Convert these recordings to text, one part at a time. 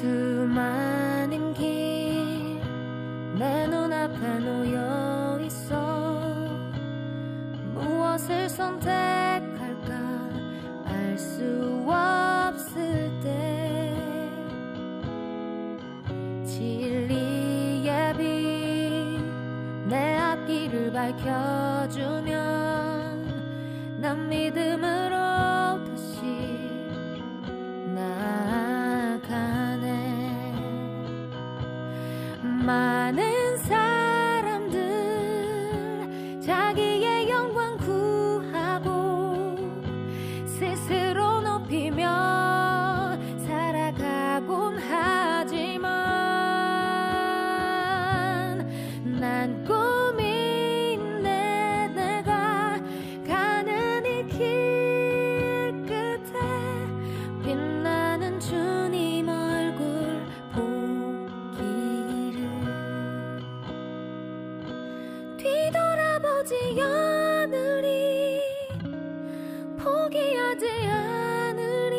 수많은 길 내 눈앞에 놓여 있어. 무엇을 선택할까 알 수 없을 때 진리의 빛 내 앞길을 밝혀주면 난 믿음으로 다시 나아가네. 많은 사람들 자기의 영광 구하고 스스로 높이며 살아가곤 하지만 난 꿈이 있네. 내가 가는 이 길 끝에 빛나는 주님 얼굴 보기를. 뒤돌아보지 않으리, 포기하지 않으리.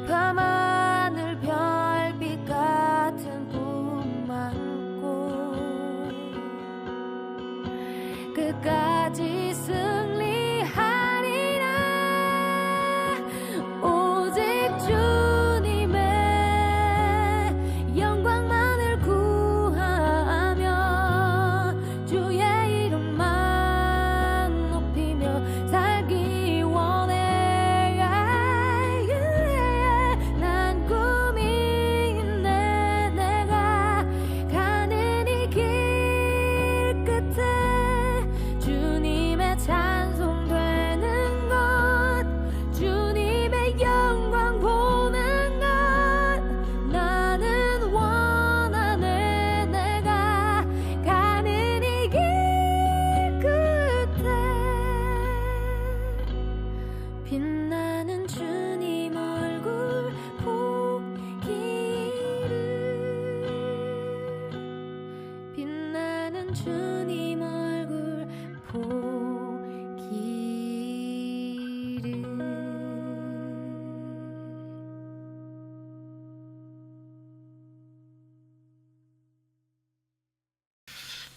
밤하늘 별빛 같은 꿈 안고 끝까지 승리하리라. 오직 주님의 영광만을 구하며 주의 이름만 높이며 살기 원해. 난 꿈이 있네. 내가 가는 이 길 끝에 주님의 찬송되는 것, 주님의 영광 보는 것 나는 원하네. 내가 가는 이 길 끝에 빛나는 주님 얼굴 보기를. 빛나는 주님 얼굴 보기를.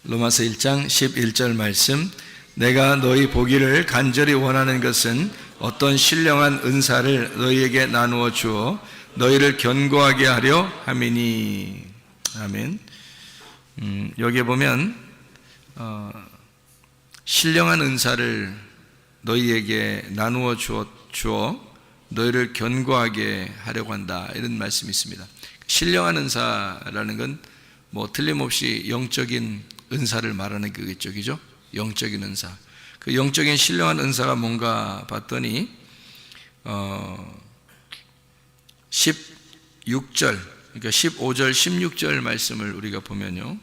로마서 1장 11절 말씀. 내가 너희 보기를 간절히 원하는 것은 어떤 신령한 은사를 너희에게 나누어 주어 너희를 견고하게 하려 함이니. 아멘. 여기에 보면 신령한 은사를 너희에게 나누어 주어 너희를 견고하게 하려고 한다, 이런 말씀이 있습니다. 신령한 은사라는 건 뭐 틀림없이 영적인 은사를 말하는 거겠죠, 그죠? 영적인 은사. 그 영적인 신령한 은사가 뭔가 봤더니 16절, 그러니까 15절, 16절 말씀을 우리가 보면요,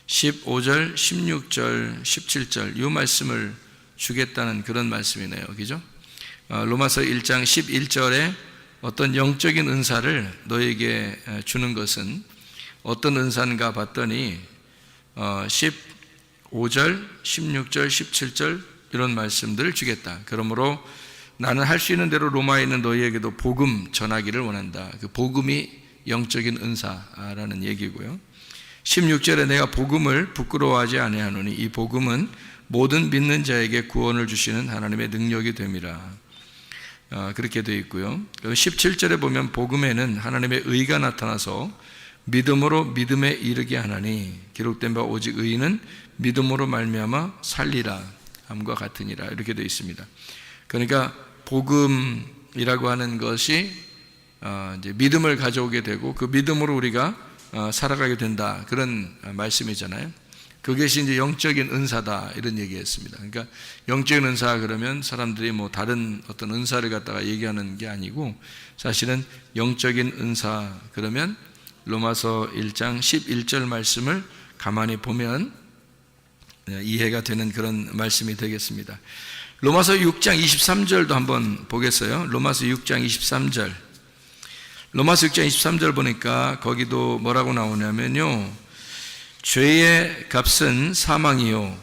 15절, 16절, 17절 이 말씀을 주겠다는 그런 말씀이네요, 그죠? 로마서 1장 11절에 어떤 영적인 은사를 너에게 주는 것은 어떤 은사인가 봤더니 15절, 16절, 17절 이런 말씀들을 주겠다. 그러므로 나는 할 수 있는 대로 로마에 있는 너희에게도 복음 전하기를 원한다. 그 복음이 영적인 은사라는 얘기고요. 16절에 내가 복음을 부끄러워하지 아니하노니 이 복음은 모든 믿는 자에게 구원을 주시는 하나님의 능력이 됨이라. 그렇게 되어 있고요. 17절에 보면 복음에는 하나님의 의가 나타나서 믿음으로 믿음에 이르게 하나니 기록된 바 오직 의인은 믿음으로 말미암아 살리라 함과 같으니라, 이렇게 되어 있습니다. 그러니까 복음이라고 하는 것이 이제 믿음을 가져오게 되고 그 믿음으로 우리가 살아가게 된다, 그런 말씀이잖아요. 그것이 이제 영적인 은사다, 이런 얘기했습니다. 그러니까 영적인 은사 그러면 사람들이 뭐 다른 어떤 은사를 갖다가 얘기하는 게 아니고, 사실은 영적인 은사 그러면 로마서 1장 11절 말씀을 가만히 보면 이해가 되는 그런 말씀이 되겠습니다. 로마서 6장 23절도 한번 보겠어요. 로마서 6장 23절. 로마서 6장 23절 보니까 거기도 뭐라고 나오냐면요, 죄의 값은 사망이요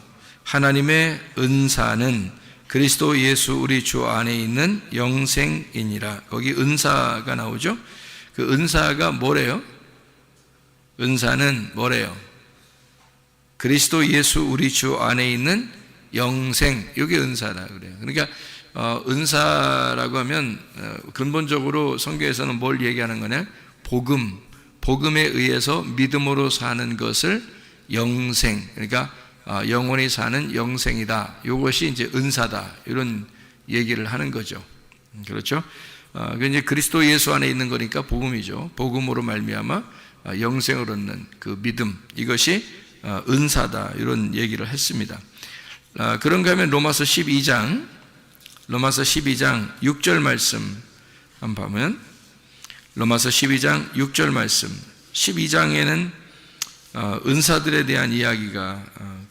하나님의 은사는 그리스도 예수 우리 주 안에 있는 영생이니라. 거기 은사가 나오죠. 그 은사가 뭐래요? 은사는 뭐래요? 그리스도 예수 우리 주 안에 있는 영생, 이게 은사라 그래요. 그러니까 은사라고 하면 근본적으로 성경에서는 뭘 얘기하는 거냐? 복음에 의해서 믿음으로 사는 것을 영생, 그러니까 영원히 사는 영생이다. 이것이 이제 은사다. 이런 얘기를 하는 거죠. 그렇죠? 이제 그리스도 예수 안에 있는 거니까 복음이죠. 복음으로 말미암아 영생을 얻는 그 믿음, 이것이 은사다. 이런 얘기를 했습니다. 그런가 하면 로마서 12장 6절 말씀 한번 보면, 로마서 12장 6절 말씀, 12장에는 은사들에 대한 이야기가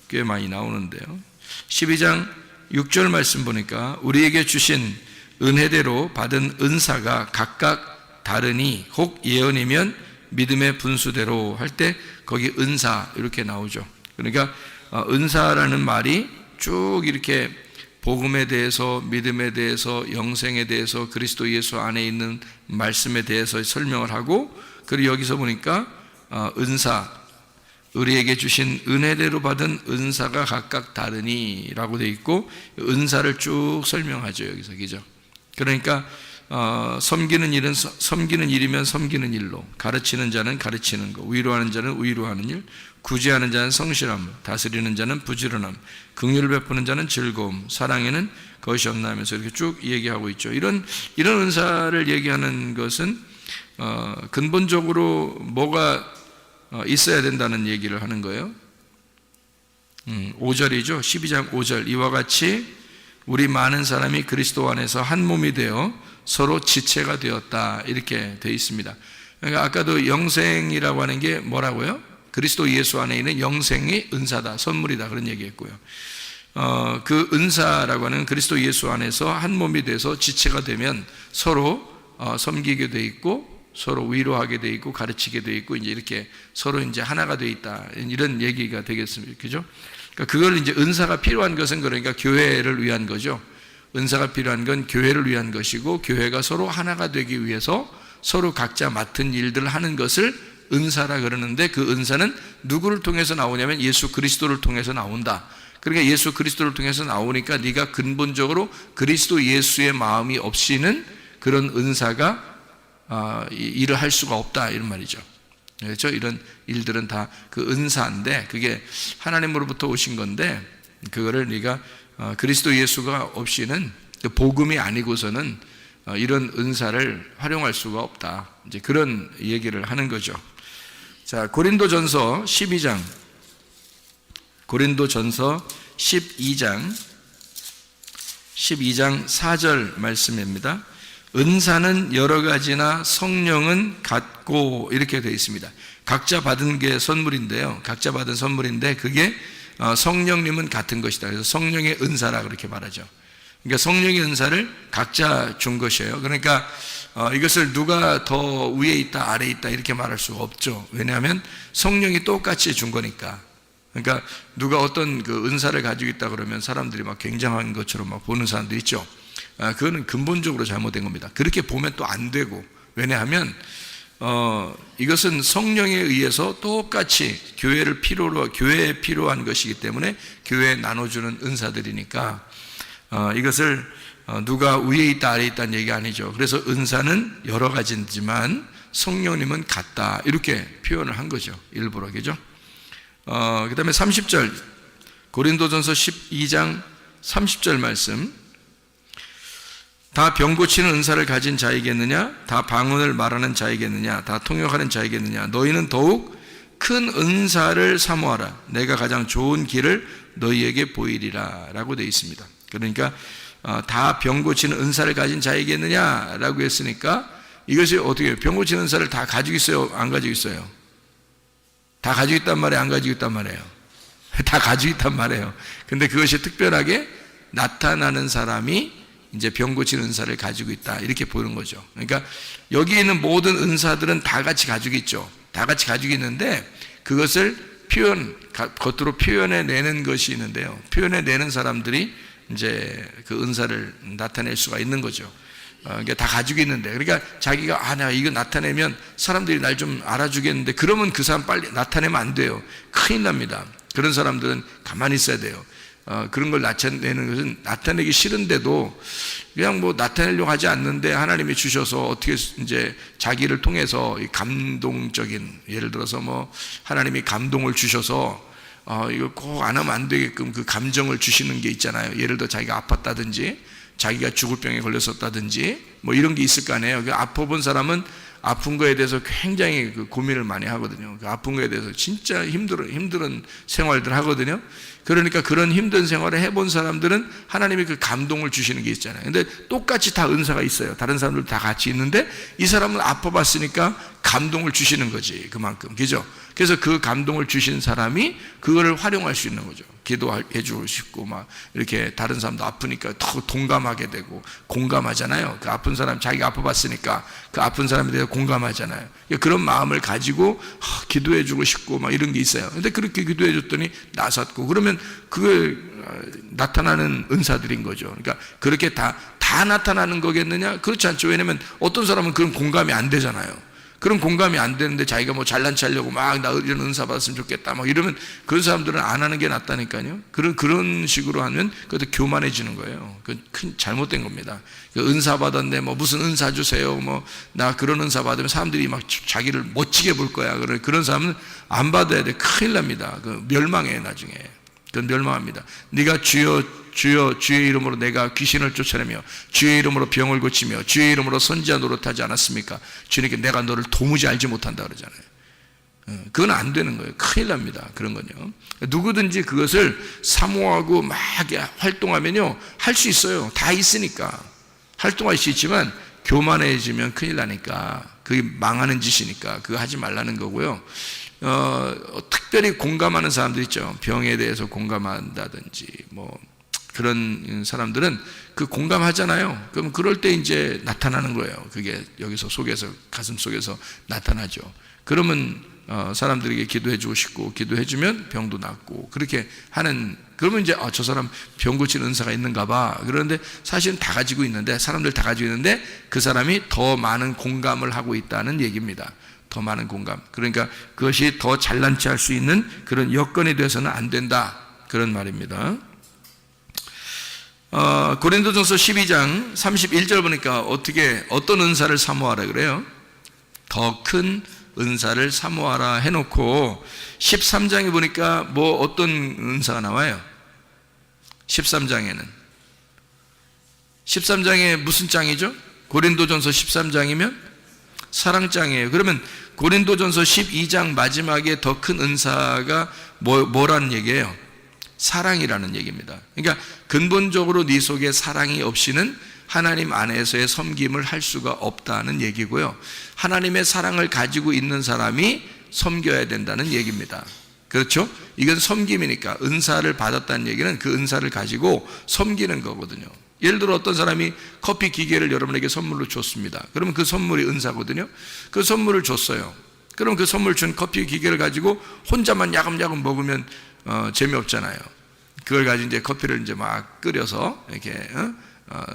꽤 많이 나오는데요. 12장 6절 말씀 보니까 우리에게 주신 은혜대로 받은 은사가 각각 다르니 혹 예언이면 믿음의 분수대로 할 때 거기 은사 이렇게 나오죠. 그러니까 은사라는 말이 쭉 이렇게 복음에 대해서, 믿음에 대해서, 영생에 대해서, 그리스도 예수 안에 있는 말씀에 대해서 설명을 하고, 그리고 여기서 보니까 은사, 우리에게 주신 은혜대로 받은 은사가 각각 다르니 라고 되어 있고, 은사를 쭉 설명하죠. 여기서, 그죠? 그러니까 섬기는 일은 섬기는 일이면 섬기는 일로, 가르치는 자는 가르치는 거, 위로하는 자는 위로하는 일, 구제하는 자는 성실함, 다스리는 자는 부지런함, 긍휼을 베푸는 자는 즐거움, 사랑에는 것이 없나 하면서 이렇게 쭉 얘기하고 있죠. 이런 은사를 얘기하는 것은 근본적으로 뭐가 있어야 된다는 얘기를 하는 거예요. 5절이죠. 12장 5절, 이와 같이 우리 많은 사람이 그리스도 안에서 한 몸이 되어 서로 지체가 되었다, 이렇게 되어 있습니다. 그러니까 아까도 영생이라고 하는 게 뭐라고요? 그리스도 예수 안에 있는 영생이 은사다, 선물이다, 그런 얘기했고요. 그 은사라고 하는 그리스도 예수 안에서 한 몸이 돼서 지체가 되면 서로 섬기게 돼 있고, 서로 위로하게 돼 있고, 가르치게 돼 있고, 이제 이렇게 서로 이제 하나가 돼 있다, 이런 얘기가 되겠습니다. 그죠? 그러니까 그걸 이제 은사가 필요한 것은 그러니까 교회를 위한 거죠. 은사가 필요한 건 교회를 위한 것이고, 교회가 서로 하나가 되기 위해서 서로 각자 맡은 일들을 하는 것을 은사라 그러는데, 그 은사는 누구를 통해서 나오냐면 예수 그리스도를 통해서 나온다. 그러니까 예수 그리스도를 통해서 나오니까 네가 근본적으로 그리스도 예수의 마음이 없이는 그런 은사가 일을 할 수가 없다, 이런 말이죠. 그렇죠? 이런 일들은 다 그 은사인데, 그게 하나님으로부터 오신 건데, 그거를 네가 그리스도 예수가 없이는, 복음이 아니고서는 이런 은사를 활용할 수가 없다, 이제 그런 얘기를 하는 거죠. 자, 고린도전서 12장 12장 4절 말씀입니다. 은사는 여러 가지나 성령은 같고, 이렇게 되어 있습니다. 각자 받은 게 선물인데요. 각자 받은 선물인데 그게 성령님은 같은 것이다. 그래서 성령의 은사라 그렇게 말하죠. 그러니까 성령의 은사를 각자 준 것이에요. 그러니까 이것을 누가 더 위에 있다, 아래에 있다, 이렇게 말할 수가 없죠. 왜냐하면 성령이 똑같이 준 거니까. 그러니까 누가 어떤 그 은사를 가지고 있다 그러면 사람들이 막 굉장한 것처럼 막 보는 사람도 있죠. 그거는 근본적으로 잘못된 겁니다. 그렇게 보면 또 안 되고, 왜냐하면 이것은 성령에 의해서 똑같이 교회에 필요한 것이기 때문에 교회에 나눠주는 은사들이니까 이것을 누가 위에 있다 아래에 있다는 얘기 아니죠. 그래서 은사는 여러 가지지만 성령님은 같다, 이렇게 표현을 한 거죠, 일부러. 그죠? 그 다음에 30절, 고린도전서 12장 30절 말씀, 다 병 고치는 은사를 가진 자이겠느냐? 다 방언을 말하는 자이겠느냐? 다 통역하는 자이겠느냐? 너희는 더욱 큰 은사를 사모하라. 내가 가장 좋은 길을 너희에게 보이리라, 라고 되어 있습니다. 그러니까 다 병 고치는 은사를 가진 자이겠느냐? 라고 했으니까 이것이 어떻게, 병 고치는 은사를 다 가지고 있어요? 안 가지고 있어요? 다 가지고 있단 말이에요? 안 가지고 있단 말이에요? 다 가지고 있단 말이에요. 근데 그것이 특별하게 나타나는 사람이 이제 병 고치는 은사를 가지고 있다, 이렇게 보는 거죠. 그러니까 여기 있는 모든 은사들은 다 같이 가지고 있죠. 다 같이 가지고 있는데 그것을 겉으로 표현해 내는 것이 있는데요. 표현해 내는 사람들이 이제 그 은사를 나타낼 수가 있는 거죠. 이게 다 가지고 있는데, 그러니까 자기가 내가 이거 나타내면 사람들이 날 좀 알아주겠는데, 그러면 그 사람 빨리 나타내면 안 돼요. 큰일 납니다. 그런 사람들은 가만히 있어야 돼요. 그런 걸 나타내는 것은 나타내기 싫은데도 그냥 뭐 나타내려고 하지 않는데 하나님이 주셔서 어떻게 이제 자기를 통해서 감동적인, 예를 들어서 뭐 하나님이 감동을 주셔서 이거 꼭 안 하면 안 되게끔 그 감정을 주시는 게 있잖아요. 예를 들어 자기가 아팠다든지 자기가 죽을 병에 걸렸었다든지 뭐 이런 게 있을 거 아니에요. 그 아파본 사람은 아픈 거에 대해서 굉장히 그 고민을 많이 하거든요. 그 아픈 거에 대해서 진짜 힘든 생활들 하거든요. 그러니까 그런 힘든 생활을 해본 사람들은 하나님이 그 감동을 주시는 게 있잖아요. 근데 똑같이 다 은사가 있어요. 다른 사람들 다 같이 있는데 이 사람은 아파봤으니까 감동을 주시는 거지, 그만큼. 그죠? 그래서 그 감동을 주신 사람이 그거를 활용할 수 있는 거죠. 기도해 주고 싶고 막 이렇게 다른 사람도 아프니까 더 동감하게 되고 공감하잖아요. 그 아픈 사람, 자기가 아파봤으니까 그 아픈 사람에 대해서 공감하잖아요. 그런 마음을 가지고 기도해 주고 싶고 막 이런 게 있어요. 근데 그렇게 기도해 줬더니 나섰고, 그러면 그게 나타나는 은사들인 거죠. 그러니까 그렇게 다 나타나는 거겠느냐? 그렇지 않죠. 왜냐면 어떤 사람은 그런 공감이 안 되잖아요. 그런 공감이 안 되는데 자기가 뭐 잘난 체하려고 막 나 이런 은사 받았으면 좋겠다 막 이러면 그런 사람들은 안 하는 게 낫다니까요. 그런 식으로 하면 그것도 교만해지는 거예요. 그 큰 잘못된 겁니다. 그 은사 받았네, 뭐 무슨 은사 주세요, 뭐 나 그런 은사 받으면 사람들이 막 자기를 멋지게 볼 거야. 그런 사람은 안 받아야 돼. 큰일 납니다. 그 멸망해 나중에. 그건 멸망합니다. 네가 주의 이름으로 내가 귀신을 쫓아내며 주의 이름으로 병을 고치며 주의 이름으로 선지자 노릇하지 않았습니까? 주님께 내가 너를 도무지 알지 못한다 그러잖아요. 그건 안 되는 거예요. 큰일 납니다. 그런 건요. 누구든지 그것을 사모하고 막 활동하면요, 할 수 있어요. 다 있으니까 활동할 수 있지만 교만해지면 큰일 나니까, 그게 망하는 짓이니까 그거 하지 말라는 거고요. 특별히 공감하는 사람들 있죠. 병에 대해서 공감한다든지 뭐 그런 사람들은 그 공감하잖아요. 그럼 그럴 때 이제 나타나는 거예요. 그게 여기서 속에서, 가슴 속에서 나타나죠. 그러면 사람들에게 기도해 주고 싶고, 기도해 주면 병도 낫고, 그렇게 하는, 그러면 이제 저 사람 병 고치는 은사가 있는가 봐. 그런데 사실은 다 가지고 있는데, 사람들 다 가지고 있는데 그 사람이 더 많은 공감을 하고 있다는 얘기입니다. 더 많은 공감. 그러니까 그것이 더 잘난 체할 수 있는 그런 여건이 되어서는 안 된다, 그런 말입니다. 고린도전서 12장 31절 보니까 어떤 은사를 사모하라 그래요? 더 큰 은사를 사모하라 해놓고 13장에 보니까 뭐 어떤 은사가 나와요? 13장에 무슨 장이죠? 고린도전서 13장이면 사랑장이에요. 그러면 고린도전서 12장 마지막에 더 큰 은사가 뭐라는 얘기예요? 사랑이라는 얘기입니다. 그러니까 근본적으로 네 속에 사랑이 없이는 하나님 안에서의 섬김을 할 수가 없다는 얘기고요. 하나님의 사랑을 가지고 있는 사람이 섬겨야 된다는 얘기입니다. 그렇죠? 이건 섬김이니까, 은사를 받았다는 얘기는 그 은사를 가지고 섬기는 거거든요. 예를 들어 어떤 사람이 커피 기계를 여러분에게 선물로 줬습니다. 그러면 그 선물이 은사거든요. 그 선물을 줬어요. 그럼 그 선물 준 커피 기계를 가지고 혼자만 야금야금 먹으면 재미없잖아요. 그걸 가지고 이제 커피를 이제 막 끓여서 이렇게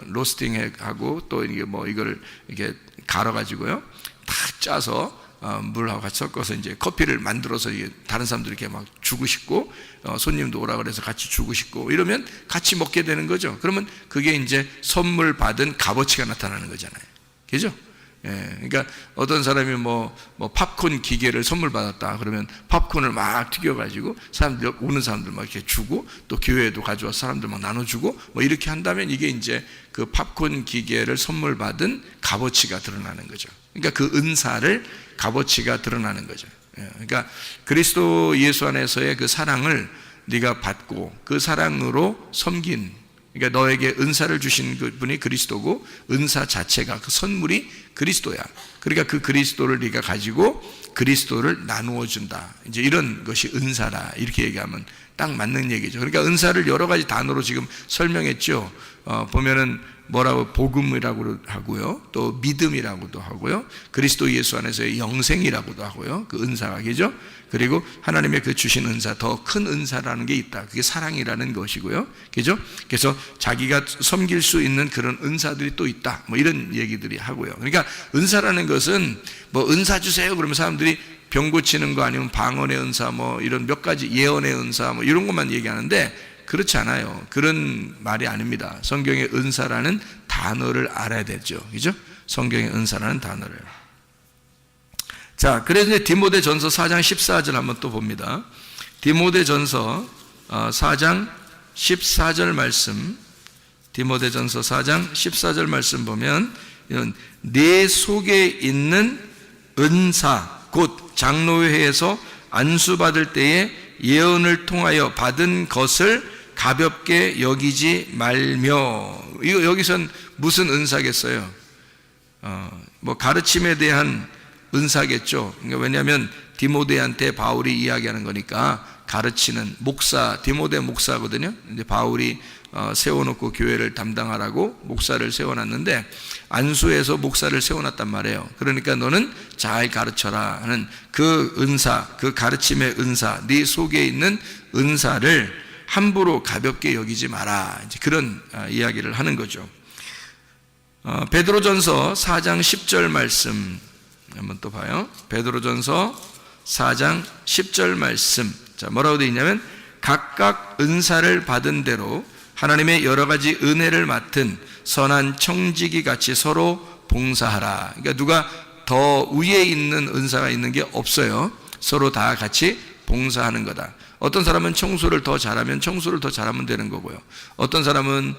로스팅하고 또 이게 뭐 이거를 이렇게 갈아가지고요, 다 짜서 물하고 같이 섞어서 이제 커피를 만들어서 다른 사람들에게 막 주고 싶고, 손님도 오라 그래서 같이 주고 싶고 이러면 같이 먹게 되는 거죠. 그러면 그게 이제 선물 받은 값어치가 나타나는 거잖아요. 그죠? 그러니까 어떤 사람이 뭐 팝콘 기계를 선물 받았다 그러면 팝콘을 막 튀겨가지고 사람들, 오는 사람들 막 이렇게 주고, 또 교회에도 가져와서 사람들 막 나눠주고 뭐 이렇게 한다면 이게 이제 그 팝콘 기계를 선물 받은 값어치가 드러나는 거죠. 그러니까 그 은사를 값어치가 드러나는 거죠. 그러니까 그리스도 예수 안에서의 그 사랑을 네가 받고 그 사랑으로 섬긴, 그러니까 너에게 은사를 주신 분이 그리스도고, 은사 자체가, 그 선물이 그리스도야. 그러니까 그 그리스도를 네가 가지고 그리스도를 나누어 준다. 이제 이런 것이 은사라, 이렇게 얘기하면 딱 맞는 얘기죠. 그러니까 은사를 여러 가지 단어로 지금 설명했죠. 보면은 뭐라고 복음이라고 하고요. 또 믿음이라고도 하고요. 그리스도 예수 안에서의 영생이라고도 하고요. 그 은사가 그죠? 그리고 하나님의 그 주신 은사, 더 큰 은사라는 게 있다. 그게 사랑이라는 것이고요. 그죠? 그래서 자기가 섬길 수 있는 그런 은사들이 또 있다. 뭐 이런 얘기들이 하고요. 그러니까 은사라는 것은 뭐 은사 주세요 그러면 사람들이 병 고치는 거 아니면 방언의 은사 뭐 이런 몇 가지 예언의 은사 뭐 이런 것만 얘기하는데 그렇지 않아요. 그런 말이 아닙니다. 성경의 은사라는 단어를 알아야 되죠. 그죠? 성경의 은사라는 단어를. 자, 그래서 이제 디모데전서 4장 14절 한번 또 봅니다. 디모데전서 4장 14절 말씀. 디모데전서 4장 14절 말씀 보면 이런 내 속에 있는 은사 곧 장로회에서 안수받을 때에 예언을 통하여 받은 것을 가볍게 여기지 말며. 이거 여기선 무슨 은사겠어요? 뭐 가르침에 대한 은사겠죠. 그러니까 왜냐하면 디모데한테 바울이 이야기하는 거니까 가르치는 목사, 디모데 목사거든요. 이제 바울이 세워놓고 교회를 담당하라고 목사를 세워놨는데 안수에서 목사를 세워놨단 말이에요. 그러니까 너는 잘 가르쳐라 하는 그 은사, 그 가르침의 은사, 네 속에 있는 은사를 함부로 가볍게 여기지 마라. 이제 그런 이야기를 하는 거죠. 베드로전서 4장 10절 말씀 한번 또 봐요. 베드로전서 4장 10절 말씀. 자, 뭐라고 되어 있냐면 각각 은사를 받은 대로 하나님의 여러 가지 은혜를 맡은 선한 청지기 같이 서로 봉사하라. 그러니까 누가 더 위에 있는 은사가 있는 게 없어요. 서로 다 같이 봉사하는 거다. 어떤 사람은 청소를 더 잘하면 청소를 더 잘하면 되는 거고요. 어떤 사람은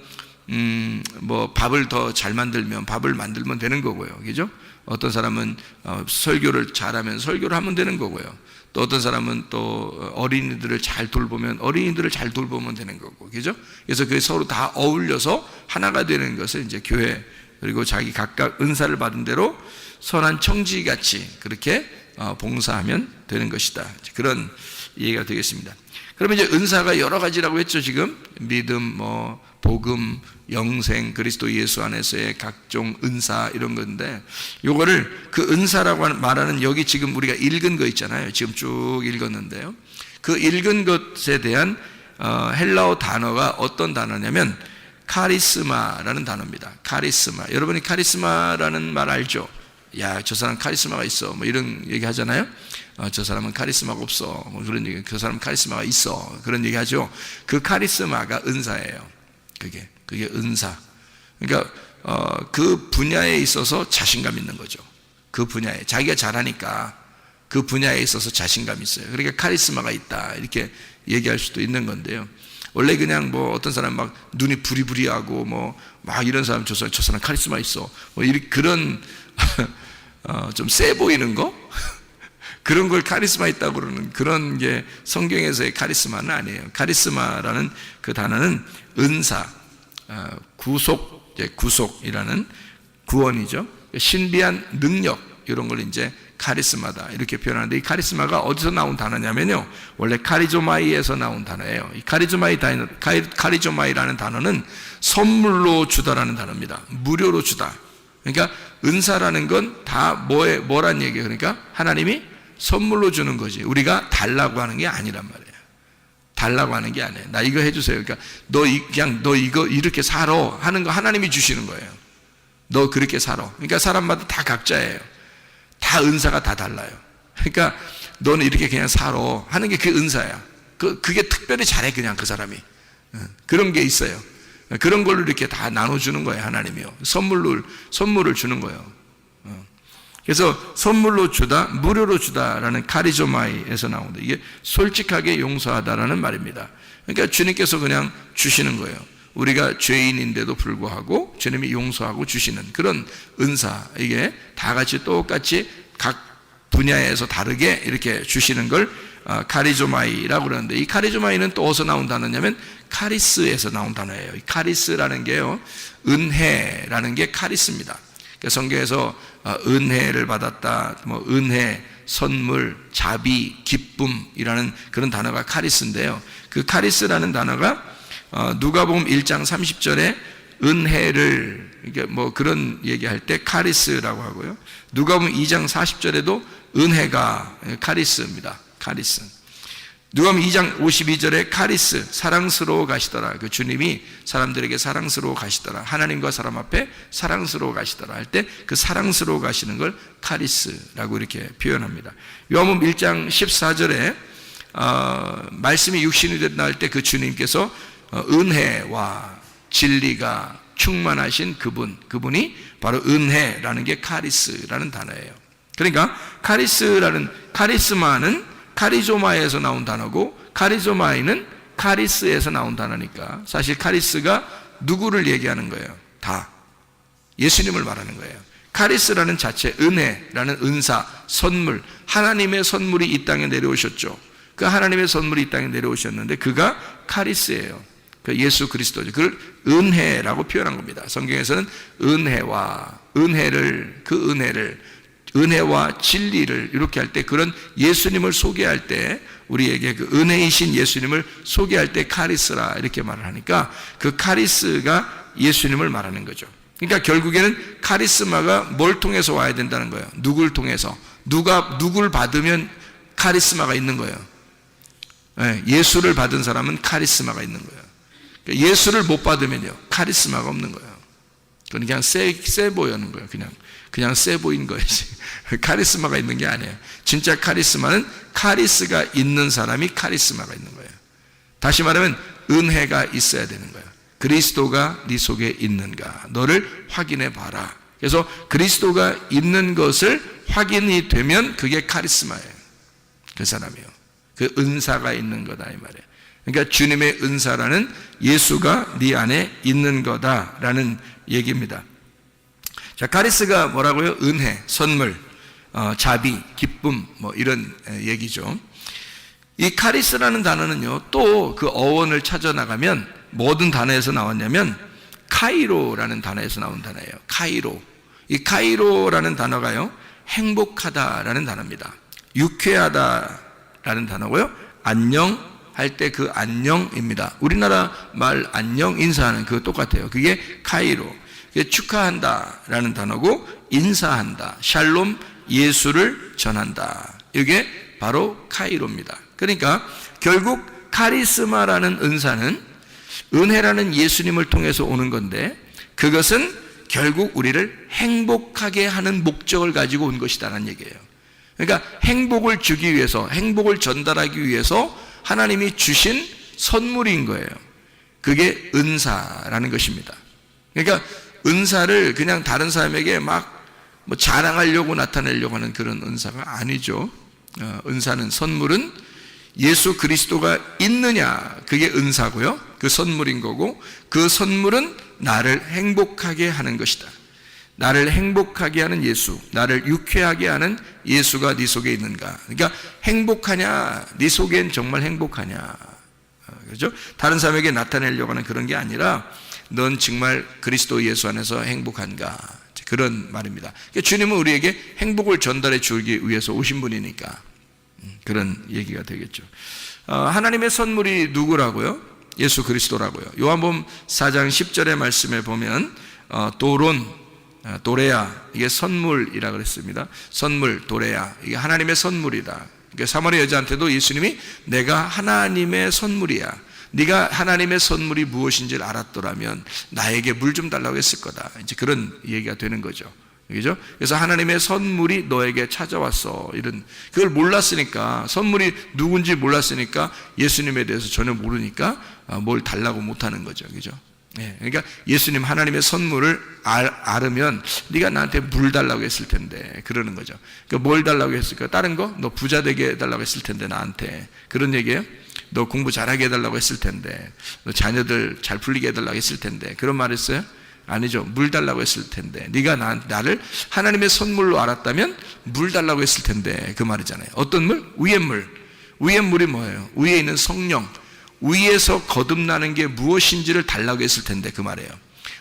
뭐 밥을 더 잘 만들면 밥을 만들면 되는 거고요. 그죠? 어떤 사람은 설교를 잘하면 설교를 하면 되는 거고요. 또 어떤 사람은 또 어린이들을 잘 돌보면 어린이들을 잘 돌보면 되는 거고, 그죠? 그래서 그 서로 다 어울려서 하나가 되는 것을 이제 교회, 그리고 자기 각각 은사를 받은 대로 선한 청지같이 그렇게 봉사하면 되는 것이다. 그런 이해가 되겠습니다. 그러면 이제 은사가 여러 가지라고 했죠. 지금 믿음, 뭐 복음, 영생, 그리스도 예수 안에서의 각종 은사 이런 건데, 요거를 그 은사라고 말하는 여기 지금 우리가 읽은 거 있잖아요. 지금 쭉 읽었는데요. 그 읽은 것에 대한 헬라어 단어가 어떤 단어냐면 카리스마라는 단어입니다. 카리스마. 여러분이 카리스마라는 말 알죠? 야, 저 사람 카리스마가 있어. 뭐 이런 얘기 하잖아요. 저 사람은 카리스마가 없어. 뭐 그런 얘기. 그 사람은 카리스마가 있어. 그런 얘기 하죠. 그 카리스마가 은사예요. 그게 은사. 그러니까 그 분야에 있어서 자신감 있는 거죠. 그 분야에 자기가 잘하니까 그 분야에 있어서 자신감 있어요. 그러니까 카리스마가 있다 이렇게 얘기할 수도 있는 건데요. 원래 그냥 뭐 어떤 사람 막 눈이 부리부리하고 뭐 막 이런 사람 저 사람 카리스마 있어. 뭐 이렇게 그런 좀 세 보이는 거 그런 걸 카리스마 있다고 그러는 그런 게 성경에서의 카리스마는 아니에요. 카리스마라는 그 단어는 은사, 구속이라는 구원이죠. 신비한 능력 이런 걸 이제 카리스마다 이렇게 표현하는데, 이 카리스마가 어디서 나온 단어냐면요, 원래 카리조마이에서 나온 단어예요. 이 카리조마이라는 단어는 선물로 주다라는 단어입니다. 무료로 주다. 그러니까 은사라는 건 다 뭐란 얘기예요. 그러니까 하나님이 선물로 주는 거지. 우리가 달라고 하는 게 아니란 말이에요. 달라고 하는 게 아니에요. 나 이거 해주세요. 그러니까 너 이거 이렇게 살아 하는 거 하나님이 주시는 거예요. 너 그렇게 살아. 그러니까 사람마다 다 각자예요. 다 은사가 다 달라요. 그러니까 너는 이렇게 그냥 살아 하는 게 그 은사야. 그게 특별히 잘해 그냥 그 사람이. 그런 게 있어요. 그런 걸로 이렇게 다 나눠주는 거예요. 하나님이요. 선물을 주는 거예요. 그래서 선물로 주다, 무료로 주다라는 카리조마이에서 나온다. 이게 솔직하게 용서하다라는 말입니다. 그러니까 주님께서 그냥 주시는 거예요. 우리가 죄인인데도 불구하고 주님이 용서하고 주시는 그런 은사, 이게 다 같이 똑같이 각 분야에서 다르게 이렇게 주시는 걸 카리조마이라고 그러는데, 이 카리조마이는 또 어디서 나온 단어냐면 카리스에서 나온 단어예요. 이 카리스라는 게요, 은혜라는 게 카리스입니다. 성경에서 은혜를 받았다, 뭐 은혜, 선물, 자비, 기쁨이라는 그런 단어가 카리스인데요. 그 카리스라는 단어가 누가복음 1장 30절에 은혜를, 이게 뭐 그런 얘기할 때 카리스라고 하고요. 누가복음 2장 40절에도 은혜가 카리스입니다. 카리스. 누가복음 2장 52절에 카리스, 사랑스러워 가시더라. 그 주님이 사람들에게 사랑스러워 가시더라. 하나님과 사람 앞에 사랑스러워 가시더라 할 때 그 사랑스러워 가시는 걸 카리스라고 이렇게 표현합니다. 요한복음 1장 14절에 말씀이 육신이 됐다 할 때 그 주님께서 은혜와 진리가 충만하신 그분이 바로 은혜라는 게 카리스라는 단어예요. 그러니까 카리스마는 카리조마에서 나온 단어고, 카리조마이는 카리스에서 나온 단어니까 사실 카리스가 누구를 얘기하는 거예요? 다 예수님을 말하는 거예요. 카리스라는 자체, 은혜라는 은사, 선물, 하나님의 선물이 이 땅에 내려오셨죠. 그 하나님의 선물이 이 땅에 내려오셨는데 그가 카리스예요. 그 예수 그리스도죠. 그걸 은혜라고 표현한 겁니다. 성경에서는 은혜와 진리를 이렇게 할 때, 그런 예수님을 소개할 때, 우리에게 그 은혜이신 예수님을 소개할 때 카리스라 이렇게 말을 하니까 그 카리스가 예수님을 말하는 거죠. 그러니까 결국에는 카리스마가 뭘 통해서 와야 된다는 거예요? 누굴 통해서? 누굴 받으면 카리스마가 있는 거예요? 예수를 받은 사람은 카리스마가 있는 거예요. 예수를 못 받으면요, 카리스마가 없는 거예요. 그냥 세 보이는 거예요. 그냥 세 보인 거지. 카리스마가 있는 게 아니에요. 진짜 카리스마는 카리스가 있는 사람이 카리스마가 있는 거예요. 다시 말하면 은혜가 있어야 되는 거예요. 그리스도가 네 속에 있는가? 너를 확인해 봐라. 그래서 그리스도가 있는 것을 확인이 되면 그게 카리스마예요. 그 사람이요. 그 은사가 있는 거다 이 말이에요. 그러니까 주님의 은사라는 예수가 네 안에 있는 거다라는 얘기입니다. 자, 카리스가 뭐라고요? 은혜, 선물, 자비, 기쁨, 뭐 이런 얘기죠. 이 카리스라는 단어는요, 또 그 어원을 찾아 나가면 모든 단어에서 나왔냐면 카이로라는 단어에서 나온 단어예요. 카이로. 이 카이로라는 단어가요, 행복하다라는 단어입니다. 유쾌하다라는 단어고요. 안녕 할 때 그 안녕입니다. 우리나라 말 안녕 인사하는 그거 똑같아요. 그게 카이로. 축하한다라는 단어고, 인사한다, 샬롬, 예수를 전한다. 이게 바로 카이로입니다. 그러니까 결국 카리스마라는 은사는 은혜라는 예수님을 통해서 오는 건데, 그것은 결국 우리를 행복하게 하는 목적을 가지고 온 것이다라는 얘기예요. 그러니까 행복을 주기 위해서, 행복을 전달하기 위해서 하나님이 주신 선물인 거예요. 그게 은사라는 것입니다. 그러니까 은사를 그냥 다른 사람에게 막 뭐 자랑하려고 나타내려고 하는 그런 은사가 아니죠. 은사는, 선물은 예수 그리스도가 있느냐, 그게 은사고요. 그 선물인 거고, 그 선물은 나를 행복하게 하는 것이다. 나를 행복하게 하는 예수, 나를 유쾌하게 하는 예수가 네 속에 있는가? 그러니까 행복하냐? 네 속엔 정말 행복하냐? 그렇죠? 다른 사람에게 나타내려고 하는 그런 게 아니라 넌 정말 그리스도 예수 안에서 행복한가? 그런 말입니다. 그러니까 주님은 우리에게 행복을 전달해 주기 위해서 오신 분이니까 그런 얘기가 되겠죠. 하나님의 선물이 누구라고요? 예수 그리스도라고요. 요한복음 4장 10절의 말씀에 보면 도레아, 이게 선물이라 그랬습니다. 선물, 도레아, 이게 하나님의 선물이다. 그러니까 사마리아 여자한테도 예수님이 내가 하나님의 선물이야, 네가 하나님의 선물이 무엇인지를 알았더라면 나에게 물 좀 달라고 했을 거다. 이제 그런 얘기가 되는 거죠. 그죠? 그래서 하나님의 선물이 너에게 찾아왔어. 그걸 몰랐으니까, 선물이 누군지 몰랐으니까, 예수님에 대해서 전혀 모르니까 뭘 달라고 못하는 거죠. 그죠? 네, 그러니까 예수님 하나님의 선물을 알으면 네가 나한테 물 달라고 했을 텐데, 그러는 거죠. 그러니까 뭘 달라고 했을까? 다른 거? 너 부자 되게 해달라고 했을 텐데 나한테. 그런 얘기예요? 너 공부 잘하게 해달라고 했을 텐데, 너 자녀들 잘 풀리게 해달라고 했을 텐데, 그런 말 했어요? 아니죠. 물 달라고 했을 텐데, 네가 나를 하나님의 선물로 알았다면 물 달라고 했을 텐데, 그 말이잖아요. 어떤 물? 위의 물. 위의 물이 뭐예요? 위에 있는 성령, 위에서 거듭나는 게 무엇인지를 달라고 했을 텐데, 그 말이에요.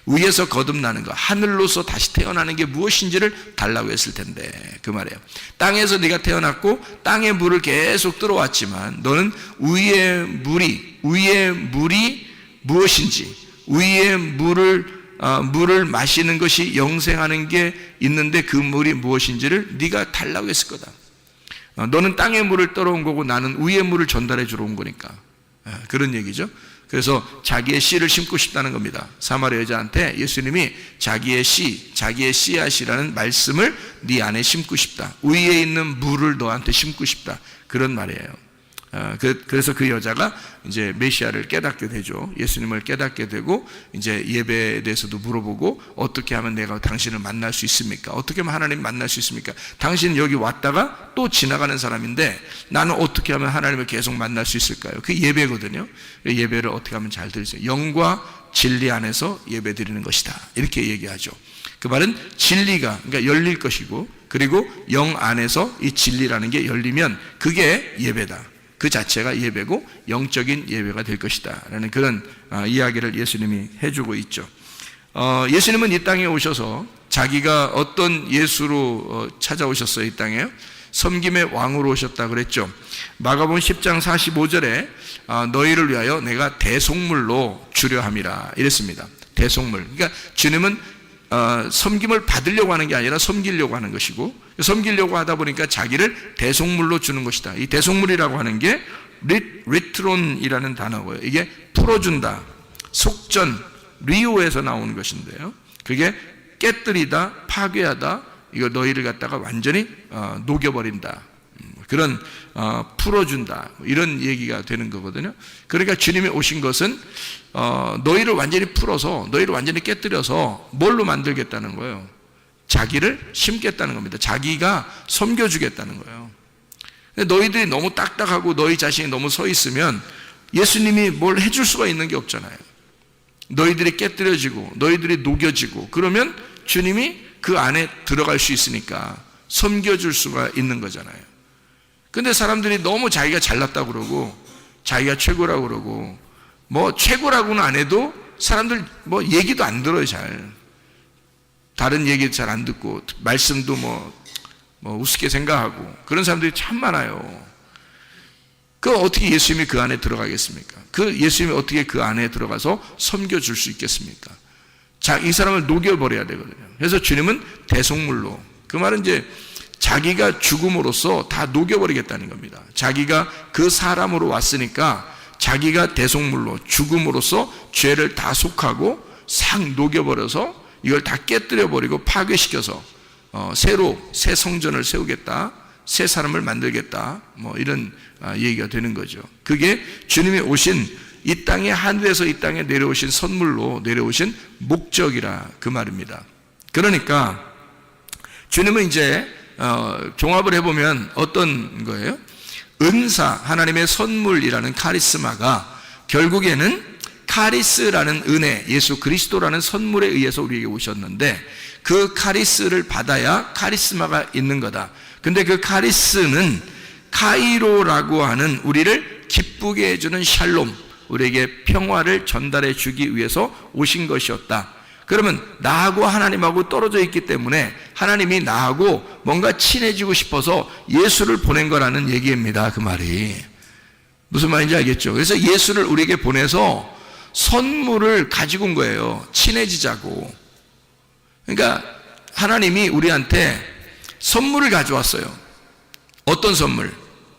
위에서 거듭나는 거, 하늘로서 다시 태어나는 게 무엇인지를 달라고 했을 텐데, 그 말이에요. 땅에서 네가 태어났고 땅의 물을 계속 들어왔지만 너는 위의 물이 무엇인지, 위의 물을 물을 마시는 것이 영생하는 게 있는데 그 물이 무엇인지를 네가 달라고 했을 거다. 너는 땅의 물을 떨어온 거고 나는 위의 물을 전달해 주러 온 거니까. 그런 얘기죠. 그래서 자기의 씨를 심고 싶다는 겁니다. 사마리아 여자한테 예수님이 자기의 씨앗이라는 말씀을 네 안에 심고 싶다. 위에 있는 물을 너한테 심고 싶다. 그런 말이에요. 그래서 그 여자가 이제 메시아를 깨닫게 되죠. 예수님을 깨닫게 되고 이제 예배에 대해서도 물어보고 어떻게 하면 내가 당신을 만날 수 있습니까? 어떻게 하면 하나님 만날 수 있습니까? 당신은 여기 왔다가 또 지나가는 사람인데 나는 어떻게 하면 하나님을 계속 만날 수 있을까요? 그게 예배거든요. 예배를 어떻게 하면 잘 드릴 수 있어요? 영과 진리 안에서 예배 드리는 것이다. 이렇게 얘기하죠. 그 말은 진리가 그러니까 열릴 것이고 그리고 영 안에서 이 진리라는 게 열리면 그게 예배다. 그 자체가 예배고 영적인 예배가 될 것이다 라는 그런 이야기를 예수님이 해주고 있죠. 예수님은 이 땅에 오셔서 자기가 어떤 예수로 찾아오셨어요? 이 땅에요? 섬김의 왕으로 오셨다 그랬죠. 마가복음 10장 45절에 너희를 위하여 내가 대속물로 주려 함이라 이랬습니다. 대속물. 그러니까 주님은 섬김을 받으려고 하는 게 아니라 섬기려고 하는 것이고 섬기려고 하다 보니까 자기를 대속물로 주는 것이다. 이 대속물이라고 하는 게 리트론이라는 단어고요. 이게 풀어준다, 속전, 리오에서 나오는 것인데요. 그게 깨뜨리다, 파괴하다, 이거 너희를 갖다가 완전히 녹여버린다. 그런 풀어준다 이런 얘기가 되는 거거든요. 그러니까 주님이 오신 것은 너희를 완전히 풀어서 너희를 완전히 깨뜨려서 뭘로 만들겠다는 거예요? 자기를 심겠다는 겁니다. 자기가 섬겨주겠다는 거예요. 너희들이 너무 딱딱하고 너희 자신이 너무 서 있으면 예수님이 뭘 해줄 수가 있는 게 없잖아요. 너희들이 깨뜨려지고 너희들이 녹여지고 그러면 주님이 그 안에 들어갈 수 있으니까 섬겨줄 수가 있는 거잖아요. 근데 사람들이 너무 자기가 잘났다고 그러고 자기가 최고라고 그러고 뭐 최고라고는 안 해도 사람들 뭐 얘기도 안 들어요. 잘 다른 얘기 잘 안 듣고 말씀도 뭐 우습게 생각하고 그런 사람들이 참 많아요. 그 어떻게 예수님이 그 안에 들어가겠습니까? 그 예수님이 어떻게 그 안에 들어가서 섬겨줄 수 있겠습니까? 자, 이 사람을 녹여버려야 되거든요. 그래서 주님은 대속물로, 그 말은 이제 자기가 죽음으로써 다 녹여버리겠다는 겁니다. 자기가 그 사람으로 왔으니까 자기가 대속물로 죽음으로써 죄를 다 속하고 싹 녹여버려서 이걸 다 깨뜨려버리고 파괴시켜서 새 성전을 세우겠다, 새 사람을 만들겠다, 뭐 이런 얘기가 되는 거죠. 그게 주님이 오신 이 땅에 하늘에서 이 땅에 내려오신 선물로 내려오신 목적이라 그 말입니다. 그러니까 주님은 이제 종합을 해보면 어떤 거예요? 은사, 하나님의 선물이라는 카리스마가 결국에는 카리스라는 은혜, 예수 그리스도라는 선물에 의해서 우리에게 오셨는데 그 카리스를 받아야 카리스마가 있는 거다. 근데 그 카리스는 카이로라고 하는 우리를 기쁘게 해주는 샬롬, 우리에게 평화를 전달해 주기 위해서 오신 것이었다. 그러면 나하고 하나님하고 떨어져 있기 때문에 하나님이 나하고 뭔가 친해지고 싶어서 예수를 보낸 거라는 얘기입니다. 그 말이 무슨 말인지 알겠죠? 그래서 예수를 우리에게 보내서 선물을 가지고 온 거예요. 친해지자고. 그러니까 하나님이 우리한테 선물을 가져왔어요. 어떤 선물?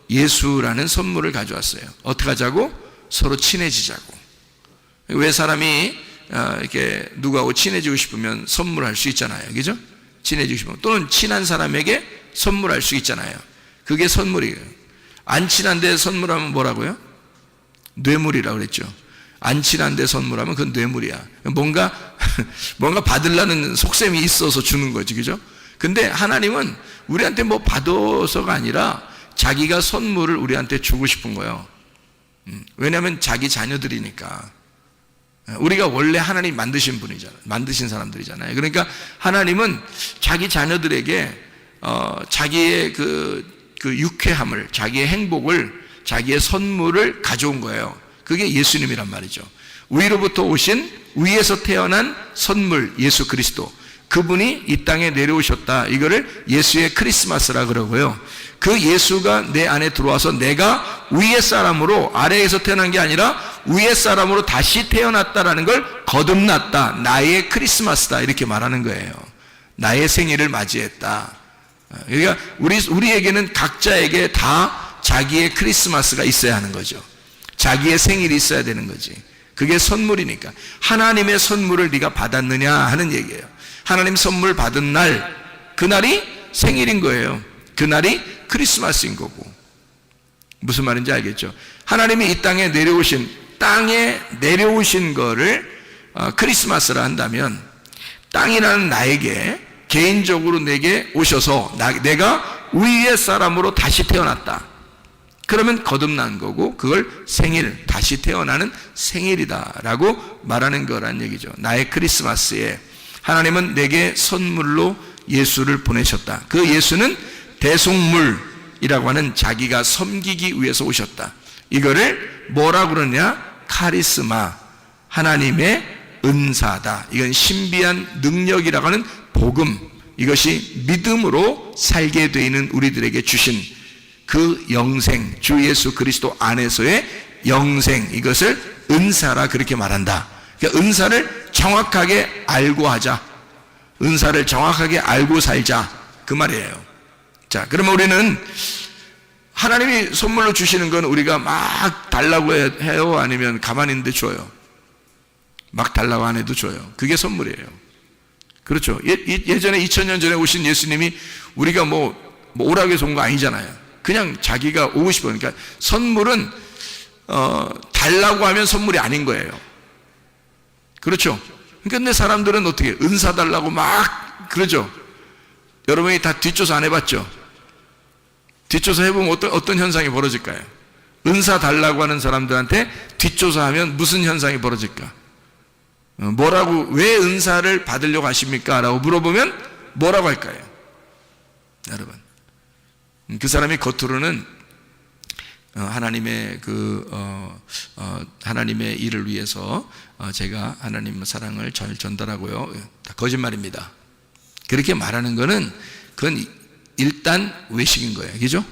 예수라는 선물을 가져왔어요. 어떻게 하자고? 서로 친해지자고. 왜 사람이 이렇게 누구하고 친해지고 싶으면 선물할 수 있잖아요. 그죠? 친해지고 싶으면. 또는 친한 사람에게 선물할 수 있잖아요. 그게 선물이에요. 안 친한데 선물하면 뭐라고요? 뇌물이라고 그랬죠. 안 친한데 선물하면 그건 뇌물이야. 뭔가 받으려는 속셈이 있어서 주는 거지. 그죠? 근데 하나님은 우리한테 뭐 받아서가 아니라 자기가 선물을 우리한테 주고 싶은 거예요. 왜냐하면 자기 자녀들이니까. 우리가 원래 하나님 만드신 분이잖아요. 만드신 사람들이잖아요. 그러니까 하나님은 자기 자녀들에게 자기의 그 유쾌함을, 자기의 행복을, 자기의 선물을 가져온 거예요. 그게 예수님이란 말이죠. 위로부터 오신, 위에서 태어난 선물, 예수 그리스도. 그분이 이 땅에 내려오셨다. 이거를 예수의 크리스마스라 그러고요. 그 예수가 내 안에 들어와서 내가 위의 사람으로, 아래에서 태어난 게 아니라 위의 사람으로 다시 태어났다라는 걸 거듭났다. 나의 크리스마스다. 이렇게 말하는 거예요. 나의 생일을 맞이했다. 그러니까 우리에게는 각자에게 다 자기의 크리스마스가 있어야 하는 거죠. 자기의 생일이 있어야 되는 거지. 그게 선물이니까. 하나님의 선물을 네가 받았느냐 하는 얘기예요. 하나님 선물 받은 날, 그날이 생일인 거예요. 그날이 크리스마스인 거고. 무슨 말인지 알겠죠? 하나님이 이 땅에 내려오신 거를 크리스마스라 한다면, 땅이라는 나에게 개인적으로 내게 오셔서 내가 위의 사람으로 다시 태어났다. 그러면 거듭난 거고, 그걸 생일, 다시 태어나는 생일이다라고 말하는 거란 얘기죠. 나의 크리스마스에 하나님은 내게 선물로 예수를 보내셨다. 그 예수는 대속물이라고 하는 자기가 섬기기 위해서 오셨다. 이거를 뭐라고 그러냐? 카리스마, 하나님의 은사다. 이건 신비한 능력이라고 하는 복음, 이것이 믿음으로 살게 되어 있는 우리들에게 주신 그 영생, 주 예수 그리스도 안에서의 영생, 이것을 은사라 그렇게 말한다. 그러니까 은사를 정확하게 알고 하자. 은사를 정확하게 알고 살자. 그 말이에요. 자, 그러면 우리는 하나님이 선물로 주시는 건 우리가 막 달라고 해요? 아니면 가만히 있는데 줘요? 막 달라고 안 해도 줘요. 그게 선물이에요. 그렇죠. 예전에 2000년 전에 오신 예수님이 우리가 뭐 오라고 해서 온 거 아니잖아요. 그냥 자기가 오고 싶어요. 그러니까 선물은 달라고 하면 선물이 아닌 거예요. 그렇죠. 그런데 사람들은 어떻게 은사 달라고 막 그러죠. 여러분이 다 뒷조사 안 해봤죠? 뒷조사 해보면 어떤 현상이 벌어질까요? 은사 달라고 하는 사람들한테 뒷조사하면 무슨 현상이 벌어질까? 왜 은사를 받으려고 하십니까? 라고 물어보면 뭐라고 할까요? 여러분, 그 사람이 겉으로는 하나님의 하나님의 일을 위해서 제가 하나님의 사랑을 잘 전달하고요. 다 거짓말입니다. 그렇게 말하는 거는 그건 일단 외식인 거예요. 그죠?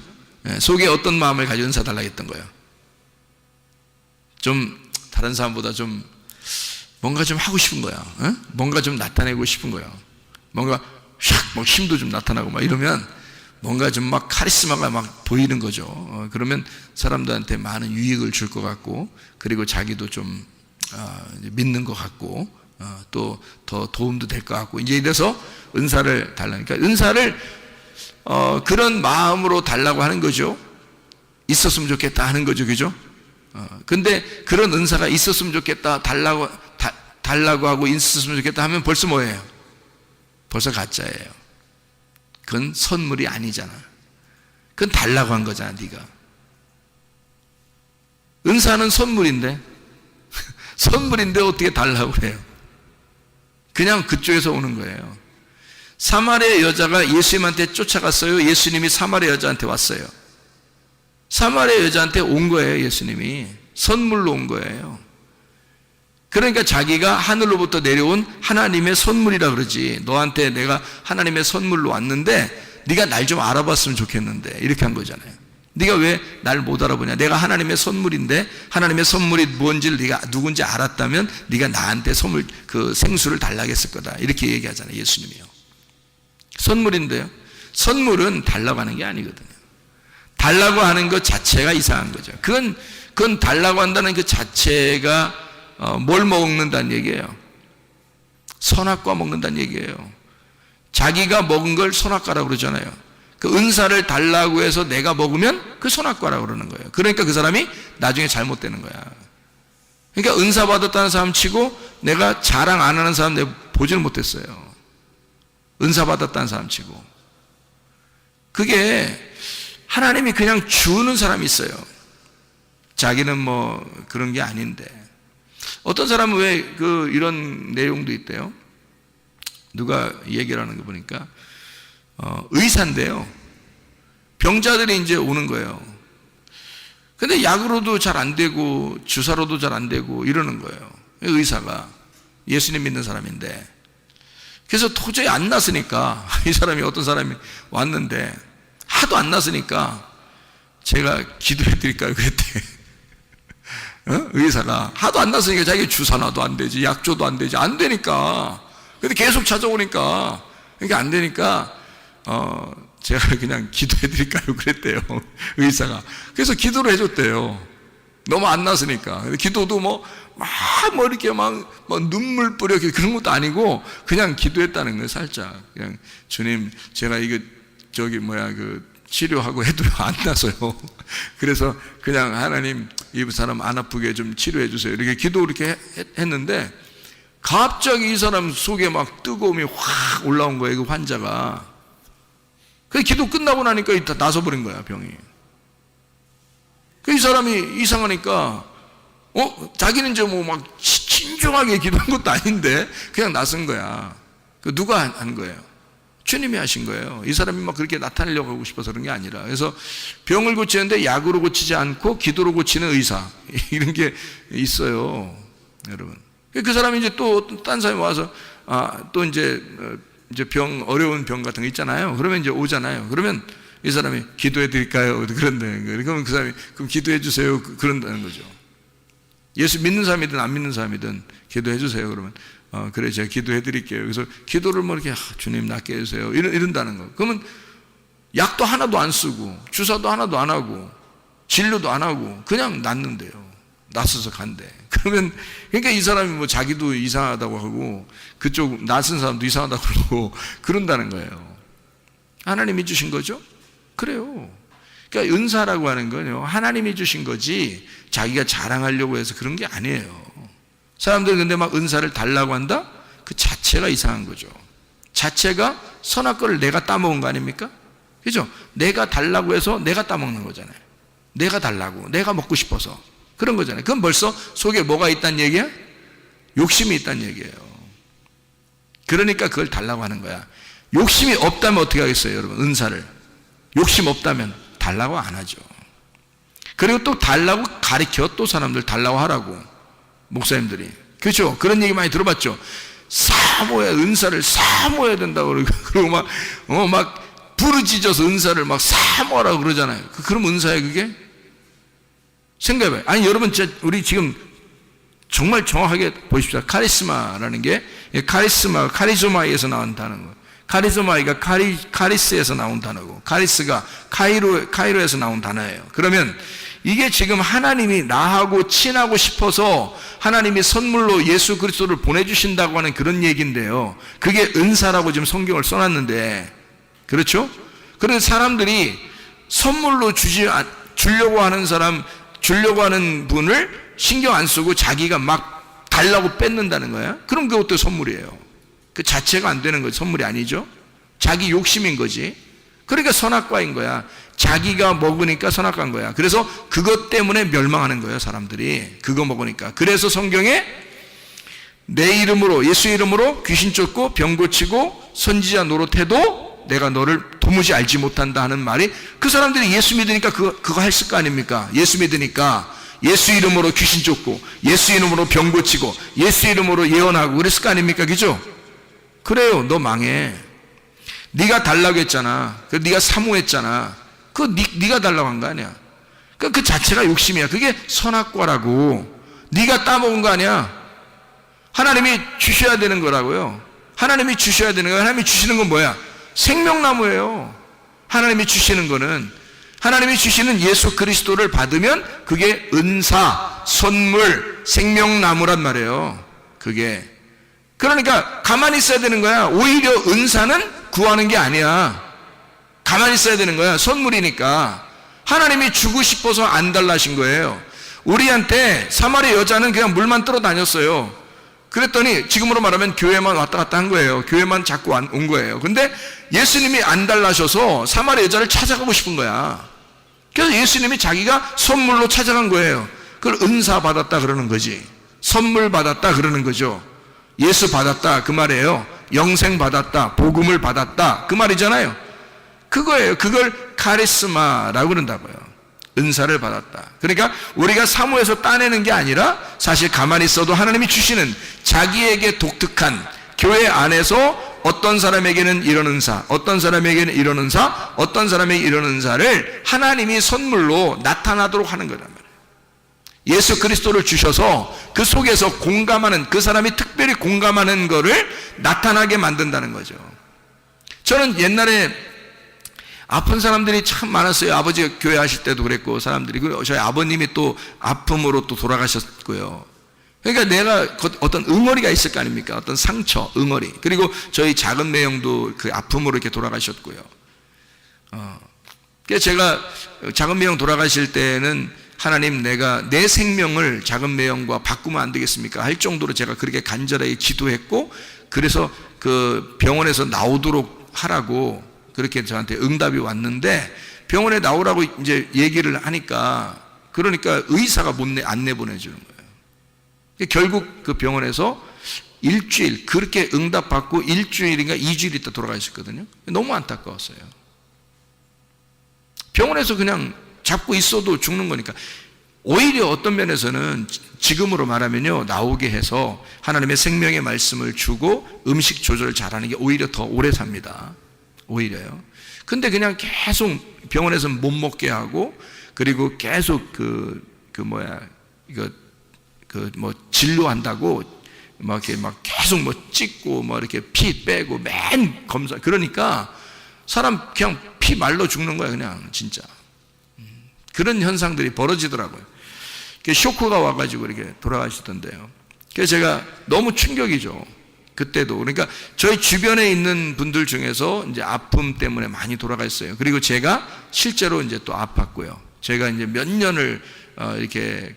속에 어떤 마음을 가지고 은사 달라고 했던 거예요? 좀 다른 사람보다 좀 뭔가 좀 하고 싶은 거야. 뭔가 좀 나타내고 싶은 거야. 뭔가 샥 힘도 좀 나타나고 막 이러면 뭔가 좀 막 카리스마가 막 보이는 거죠. 그러면 사람들한테 많은 유익을 줄 것 같고, 그리고 자기도 좀 믿는 것 같고, 또 더 도움도 될 것 같고, 이제 이래서 은사를 달라니까, 은사를 그런 마음으로 달라고 하는 거죠. 있었으면 좋겠다 하는 거죠. 그죠? 근데 그런 은사가 있었으면 좋겠다, 달라고 하고 있었으면 좋겠다 하면 벌써 뭐예요? 벌써 가짜예요. 그건 선물이 아니잖아. 그건 달라고 한 거잖아, 네가. 은사는 선물인데 선물인데 어떻게 달라고 그래요? 그냥 그쪽에서 오는 거예요. 사마리아 여자가 예수님한테 쫓아갔어요? 예수님이 사마리아 여자한테 왔어요? 사마리아 여자한테 온 거예요. 예수님이 선물로 온 거예요. 그러니까 자기가 하늘로부터 내려온 하나님의 선물이라 그러지. 너한테 내가 하나님의 선물로 왔는데 네가 날 좀 알아봤으면 좋겠는데, 이렇게 한 거잖아요. 네가 왜 날 못 알아보냐? 내가 하나님의 선물인데, 하나님의 선물이 뭔지를 네가 누군지 알았다면 네가 나한테 선물, 그 생수를 달라고 했을 거다. 이렇게 얘기하잖아요, 예수님이요. 선물인데요, 선물은 달라고 하는 게 아니거든요. 달라고 하는 것 자체가 이상한 거죠. 그건 달라고 한다는 그 자체가 뭘 먹는다는 얘기예요? 선악과 먹는다는 얘기예요. 자기가 먹은 걸 선악과라고 그러잖아요. 그 은사를 달라고 해서 내가 먹으면 그 선악과라고 그러는 거예요. 그러니까 그 사람이 나중에 잘못되는 거야. 그러니까 은사 받았다는 사람 치고 내가 자랑 안 하는 사람 내가 보지를 못했어요. 은사 받았다는 사람 치고. 그게 하나님이 그냥 주는 사람이 있어요. 자기는 뭐 그런 게 아닌데. 어떤 사람은 왜 이런 내용도 있대요. 누가 얘기를 하는 거 보니까 의사인데요, 병자들이 이제 오는 거예요. 근데 약으로도 잘 안 되고 주사로도 잘 안 되고 이러는 거예요. 의사가 예수님 믿는 사람인데. 그래서 도저히 안 났으니까 이 사람이, 어떤 사람이 왔는데 하도 안 났으니까 제가 기도해 드릴까요? 그랬대. 의사가 하도 안 났으니까 자기 주사 놔도 안 되지, 약조도 안 되지, 안 되니까. 근데 계속 찾아오니까, 그러니까 안 되니까 제가 그냥 기도해 드릴까요? 그랬대요, 의사가. 그래서 기도를 해줬대요. 너무 안 났으니까. 기도도 뭐 이렇게 막 눈물 뿌려 그런 것도 아니고 그냥 기도했다는 거예요. 살짝 그냥 주님, 제가 이거 치료하고 해도 안 나서요. 그래서 그냥 하나님 이 사람 안 아프게 좀 치료해 주세요. 이렇게 기도 이렇게 했는데 갑자기 이 사람 속에 막 뜨거움이 확 올라온 거예요. 그 환자가. 그 기도 끝나고 나니까 다 나서버린 거야, 병이. 이 사람이 이상하니까 자기는 이제 뭐 막 신중하게 기도한 것도 아닌데 그냥 나선 거야. 그 누가 한 거예요? 주님이 하신 거예요. 이 사람이 막 그렇게 나타내려고 하고 싶어서 그런 게 아니라. 그래서 병을 고치는데 약으로 고치지 않고 기도로 고치는 의사, 이런 게 있어요, 여러분. 그 사람이 이제 또 딴 사람이 와서 또 이제 어려운 병 같은 거 있잖아요. 그러면 이제 오잖아요. 그러면 이 사람이 기도해 드릴까요? 그런다는 거예요. 그러면 그 사람이 그럼 기도해 주세요. 그런다는 거죠. 예수 믿는 사람이든 안 믿는 사람이든 기도해 주세요. 그러면 그래, 제가 기도해 드릴게요. 그래서 기도를 뭐 이렇게 주님 낫게 해주세요. 이런다는 거. 그러면 약도 하나도 안 쓰고 주사도 하나도 안 하고 진료도 안 하고 그냥 낫는데요. 낫어서 간대. 그러면 그러니까 이 사람이 뭐 자기도 이상하다고 하고 그쪽 낫은 사람도 이상하다고 그러고 그런다는 거예요. 하나님이 주신 거죠? 그래요. 그러니까 은사라고 하는 건요, 하나님이 주신 거지 자기가 자랑하려고 해서 그런 게 아니에요. 사람들은 근데 막 은사를 달라고 한다? 그 자체가 이상한 거죠. 자체가 선악과를 내가 따먹은 거 아닙니까? 그죠? 내가 달라고 해서 내가 따먹는 거잖아요. 내가 달라고, 내가 먹고 싶어서 그런 거잖아요. 그럼 벌써 속에 뭐가 있다는 얘기야? 욕심이 있다는 얘기예요. 그러니까 그걸 달라고 하는 거야. 욕심이 없다면 어떻게 하겠어요, 여러분? 은사를 욕심 없다면 달라고 안 하죠. 그리고 또 달라고 가르쳐, 또 사람들 달라고 하라고, 목사님들이. 그렇죠? 그런 얘기 많이 들어봤죠. 사모해야, 은사를 사모해야 된다고 그러고 막 부르짖어서 은사를 막 사모하라고 그러잖아요. 그럼 은사예요, 그게? 생각해봐요. 아니, 여러분, 우리 지금 정말 정확하게 보십시오. 카리스마라는 게, 카리조마에서 나온 단어고, 카리조마이가 카리스에서 나온 단어고, 카리스가 카이로에서 나온 단어예요. 그러면 이게 지금 하나님이 나하고 친하고 싶어서 하나님이 선물로 예수 그리스도를 보내주신다고 하는 그런 얘기인데요. 그게 은사라고 지금 성경을 써놨는데, 그렇죠? 그래서 사람들이 선물로 주려고 하는 사람, 주려고 하는 분을 신경 안 쓰고 자기가 막 달라고 뺏는다는 거야? 그럼 그것도 선물이에요. 그 자체가 안 되는 거지, 선물이 아니죠? 자기 욕심인 거지. 그러니까 선악과인 거야. 자기가 먹으니까 선악과인 거야. 그래서 그것 때문에 멸망하는 거예요, 사람들이. 그거 먹으니까. 그래서 성경에 내 이름으로, 예수 이름으로 귀신 쫓고 병 고치고 선지자 노릇해도 내가 너를 도무지 알지 못한다 하는 말이, 그 사람들이 예수 믿으니까 그거 했을 거 아닙니까? 예수 믿으니까 예수 이름으로 귀신 쫓고 예수 이름으로 병 고치고 예수 이름으로 예언하고 그랬을 거 아닙니까? 그죠? 그래요. 너 망해. 네가 달라고 했잖아. 네가 사모했잖아. 네가 달라고 한 거 아니야. 그 자체가 욕심이야. 그게 선악과라고. 네가 따먹은 거 아니야. 하나님이 주셔야 되는 거라고요. 하나님이 주셔야 되는 거예요. 하나님이 주시는 건 뭐야? 생명나무예요. 하나님이 주시는 거는, 하나님이 주시는 예수 그리스도를 받으면 그게 은사, 선물, 생명나무란 말이에요. 그게. 그러니까 가만히 있어야 되는 거야. 오히려 은사는 구하는 게 아니야. 가만히 있어야 되는 거야. 선물이니까. 하나님이 주고 싶어서 안 달라신 거예요. 우리한테 사마리아 여자는 그냥 물만 떨어 다녔어요. 그랬더니 지금으로 말하면 교회만 왔다 갔다 한 거예요. 교회만 자꾸 온 거예요. 근데 예수님이 안 달라셔서 사마리아 여자를 찾아가고 싶은 거야. 그래서 예수님이 자기가 선물로 찾아간 거예요. 그걸 은사 받았다 그러는 거지. 선물 받았다 그러는 거죠. 예수 받았다 그 말이에요. 영생 받았다, 복음을 받았다 그 말이잖아요. 그거예요. 그걸 카리스마라고 그런다고요. 은사를 받았다. 그러니까 우리가 사모해서 따내는 게 아니라 사실 가만히 있어도 하나님이 주시는 자기에게 독특한, 교회 안에서 어떤 사람에게는 이런 은사, 어떤 사람에게는 이런 은사, 어떤 사람에게 이런 은사를 하나님이 선물로 나타나도록 하는 거란 말이에요. 예수 그리스도를 주셔서 그 속에서 공감하는, 그 사람이 특별히 공감하는 거를 나타나게 만든다는 거죠. 저는 옛날에 아픈 사람들이 참 많았어요. 아버지가 교회 하실 때도 그랬고, 사람들이. 그리고 저희 아버님이 또 아픔으로 또 돌아가셨고요. 그러니까 내가 어떤 응어리가 있을 거 아닙니까? 어떤 상처, 응어리. 그리고 저희 작은 매형도 그 아픔으로 이렇게 돌아가셨고요. 그래서 제가 작은 매형 돌아가실 때는 하나님, 내가 내 생명을 작은 매형과 바꾸면 안 되겠습니까? 할 정도로 제가 그렇게 간절하게 기도했고, 그래서 그 병원에서 나오도록 하라고 그렇게 저한테 응답이 왔는데, 병원에 나오라고 이제 얘기를 하니까, 그러니까 의사가 안 내보내주는 거예요. 결국 그 병원에서 일주일, 그렇게 응답받고 일주일인가 2주일 있다 돌아가셨거든요. 너무 안타까웠어요. 병원에서 그냥 잡고 있어도 죽는 거니까. 오히려 어떤 면에서는 지금으로 말하면요, 나오게 해서 하나님의 생명의 말씀을 주고 음식 조절을 잘하는 게 오히려 더 오래 삽니다. 오히려요. 근데 그냥 계속 병원에서 못 먹게 하고, 그리고 계속 진료한다고 이렇게 계속 찍고 이렇게 피 빼고 맨 검사. 그러니까 사람 그냥 피 말라 죽는 거야, 그냥 진짜. 그런 현상들이 벌어지더라고요. 쇼크가 와가지고 이렇게 돌아가시던데요. 그래서 제가 너무 충격이죠. 그때도. 그러니까 저희 주변에 있는 분들 중에서 이제 아픔 때문에 많이 돌아갔어요. 그리고 제가 실제로 이제 또 아팠고요. 제가 이제 몇 년을 이렇게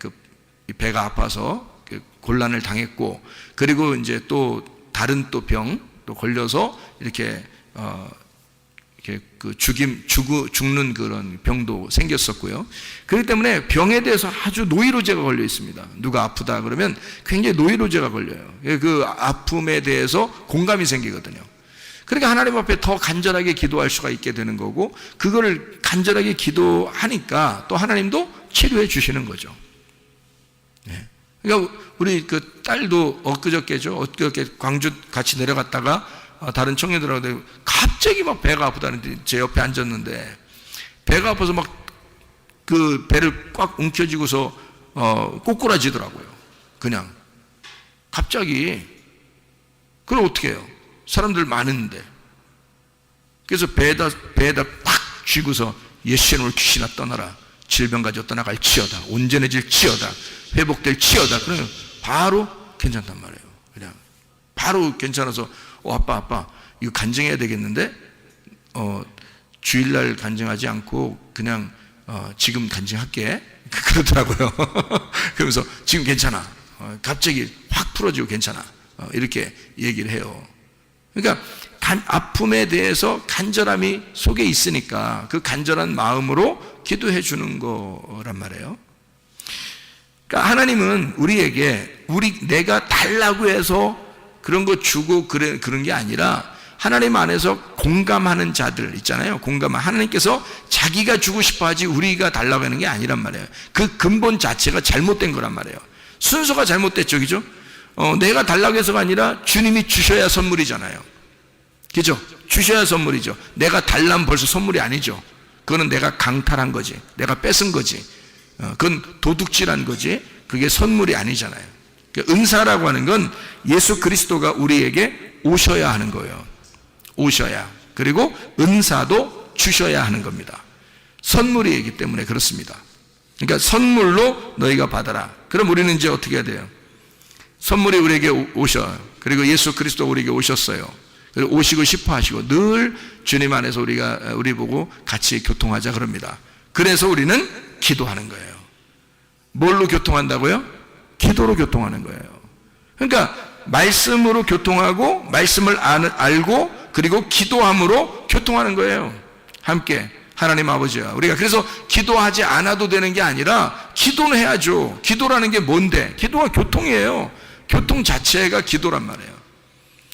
배가 아파서 곤란을 당했고, 그리고 이제 또 다른 또 병 또 걸려서 이렇게 죽는 그런 병도 생겼었고요. 그렇기 때문에 병에 대해서 아주 노이로제가 걸려 있습니다. 누가 아프다 그러면 굉장히 노이로제가 걸려요. 그 아픔에 대해서 공감이 생기거든요. 그러니까 하나님 앞에 더 간절하게 기도할 수가 있게 되는 거고, 그거를 간절하게 기도하니까 또 하나님도 치료해 주시는 거죠. 네. 그러니까 우리 그 딸도 엊그저께 광주 같이 내려갔다가 다른 청년들하고 갑자기 막 배가 아프다는데 제 옆에 앉았는데, 배가 아파서 막 그 배를 꽉 움켜쥐고서 꼬꾸라지더라고요. 그냥 갑자기. 그럼 어떻게 해요? 사람들 많은데. 그래서 배에다 팍 쥐고서 예수의 이름으로 귀신아 떠나라, 질병 가지고 떠나갈 치여다, 온전해질 치여다, 회복될 치여다. 그러면 바로 괜찮단 말이에요. 그냥 바로 괜찮아서 아빠 이거 간증해야 되겠는데, 주일날 간증하지 않고 그냥 지금 간증할게 그러더라고요. 그러면서 지금 괜찮아, 갑자기 확 풀어지고 괜찮아, 이렇게 얘기를 해요. 그러니까 아픔에 대해서 간절함이 속에 있으니까 그 간절한 마음으로 기도해 주는 거란 말이에요. 그러니까 하나님은 우리에게 내가 달라고 해서 그런 거 주고 그런 게 아니라, 하나님 안에서 공감하는 자들 있잖아요. 하나님께서 자기가 주고 싶어 하지 우리가 달라고 하는 게 아니란 말이에요. 그 근본 자체가 잘못된 거란 말이에요. 순서가 잘못됐죠, 그죠? 내가 달라고 해서가 아니라 주님이 주셔야 선물이잖아요. 그죠? 주셔야 선물이죠. 내가 달라면 벌써 선물이 아니죠. 그거는 내가 강탈한 거지, 내가 뺏은 거지, 그건 도둑질한 거지, 그게 선물이 아니잖아요. 은사라고 하는 건 예수 그리스도가 우리에게 오셔야 하는 거예요. 오셔야. 그리고 은사도 주셔야 하는 겁니다. 선물이기 때문에 그렇습니다. 그러니까 선물로 너희가 받아라. 그럼 우리는 이제 어떻게 해야 돼요? 선물이 우리에게 오셔. 그리고 예수 그리스도 우리에게 오셨어요. 그리고 오시고 싶어 하시고 늘 주님 안에서 우리 보고 같이 교통하자 그럽니다. 그래서 우리는 기도하는 거예요. 뭘로 교통한다고요? 기도로 교통하는 거예요. 그러니까 말씀으로 교통하고, 말씀을 알고, 그리고 기도함으로 교통하는 거예요. 함께 하나님 아버지와 우리가. 그래서 기도하지 않아도 되는 게 아니라 기도는 해야죠. 기도라는 게 뭔데? 기도가 교통이에요. 교통 자체가 기도란 말이에요.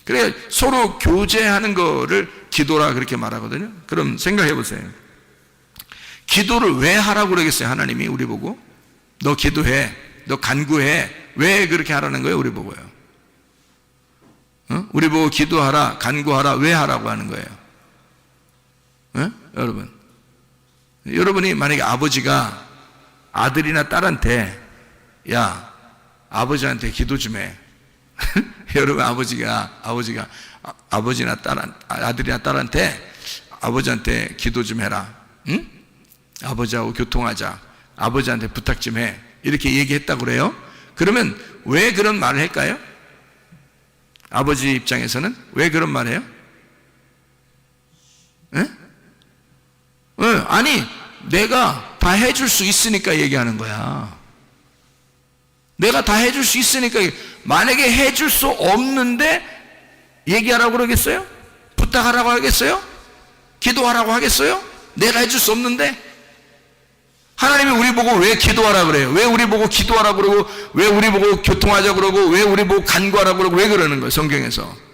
그래 서로 교제하는 거를 기도라 그렇게 말하거든요. 그럼 생각해 보세요. 기도를 왜 하라고 그러겠어요? 하나님이 우리 보고 너 기도해, 너 간구해. 왜 그렇게 하라는 거예요? 우리 보고요. 우리 보고 기도하라, 간구하라. 왜 하라고 하는 거예요? 여러분이 만약에 아버지가 아들이나 딸한테 야, 아버지한테 기도 좀 해. 여러분, 아버지나 아들이나 딸한테 아버지한테 기도 좀 해라. 응? 아버지하고 교통하자. 아버지한테 부탁 좀 해. 이렇게 얘기했다고 그래요. 그러면 왜 그런 말을 할까요? 아버지 입장에서는 왜 그런 말을 해요? 아니, 내가 다 해줄 수 있으니까 얘기하는 거야. 내가 다 해줄 수 있으니까. 만약에 해줄 수 없는데 얘기하라고 그러겠어요? 부탁하라고 하겠어요? 기도하라고 하겠어요? 내가 해줄 수 없는데? 하나님이 우리 보고 왜 기도하라 그래요? 왜 우리 보고 기도하라 그러고, 왜 우리 보고 교통하자 그러고, 왜 우리 보고 간구하라 그러고, 왜 그러는 거예요? 성경에서.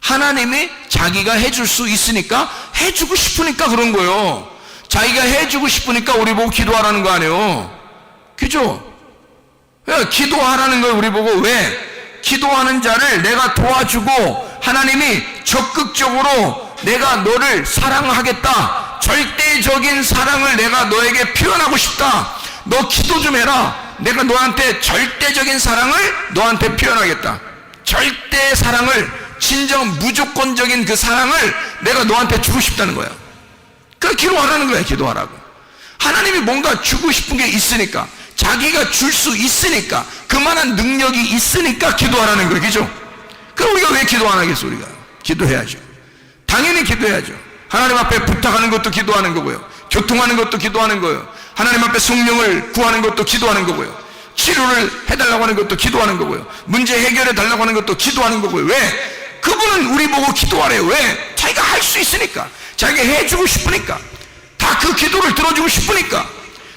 하나님이 자기가 해줄 수 있으니까, 해주고 싶으니까 그런 거예요. 자기가 해주고 싶으니까 우리 보고 기도하라는 거 아니에요. 그죠? 기도하라는 거예요. 우리 보고. 왜? 기도하는 자를 내가 도와주고, 하나님이 적극적으로 내가 너를 사랑하겠다, 절대적인 사랑을 내가 너에게 표현하고 싶다, 너 기도 좀 해라, 내가 너한테 절대적인 사랑을 너한테 표현하겠다, 절대 사랑을, 진정 무조건적인 그 사랑을 내가 너한테 주고 싶다는 거야. 그러니까 기도하라는 거야. 기도하라고. 하나님이 뭔가 주고 싶은 게 있으니까, 자기가 줄 수 있으니까, 그만한 능력이 있으니까 기도하라는 거예요. 그죠? 그럼 우리가 왜 기도 안 하겠어? 우리가 기도해야죠. 당연히 기도해야죠. 하나님 앞에 부탁하는 것도 기도하는 거고요, 교통하는 것도 기도하는 거예요, 하나님 앞에 성령을 구하는 것도 기도하는 거고요, 치료를 해달라고 하는 것도 기도하는 거고요, 문제 해결해 달라고 하는 것도 기도하는 거고요. 왜? 그분은 우리 보고 기도하래요. 왜? 자기가 할 수 있으니까, 자기가 해주고 싶으니까, 다 그 기도를 들어주고 싶으니까,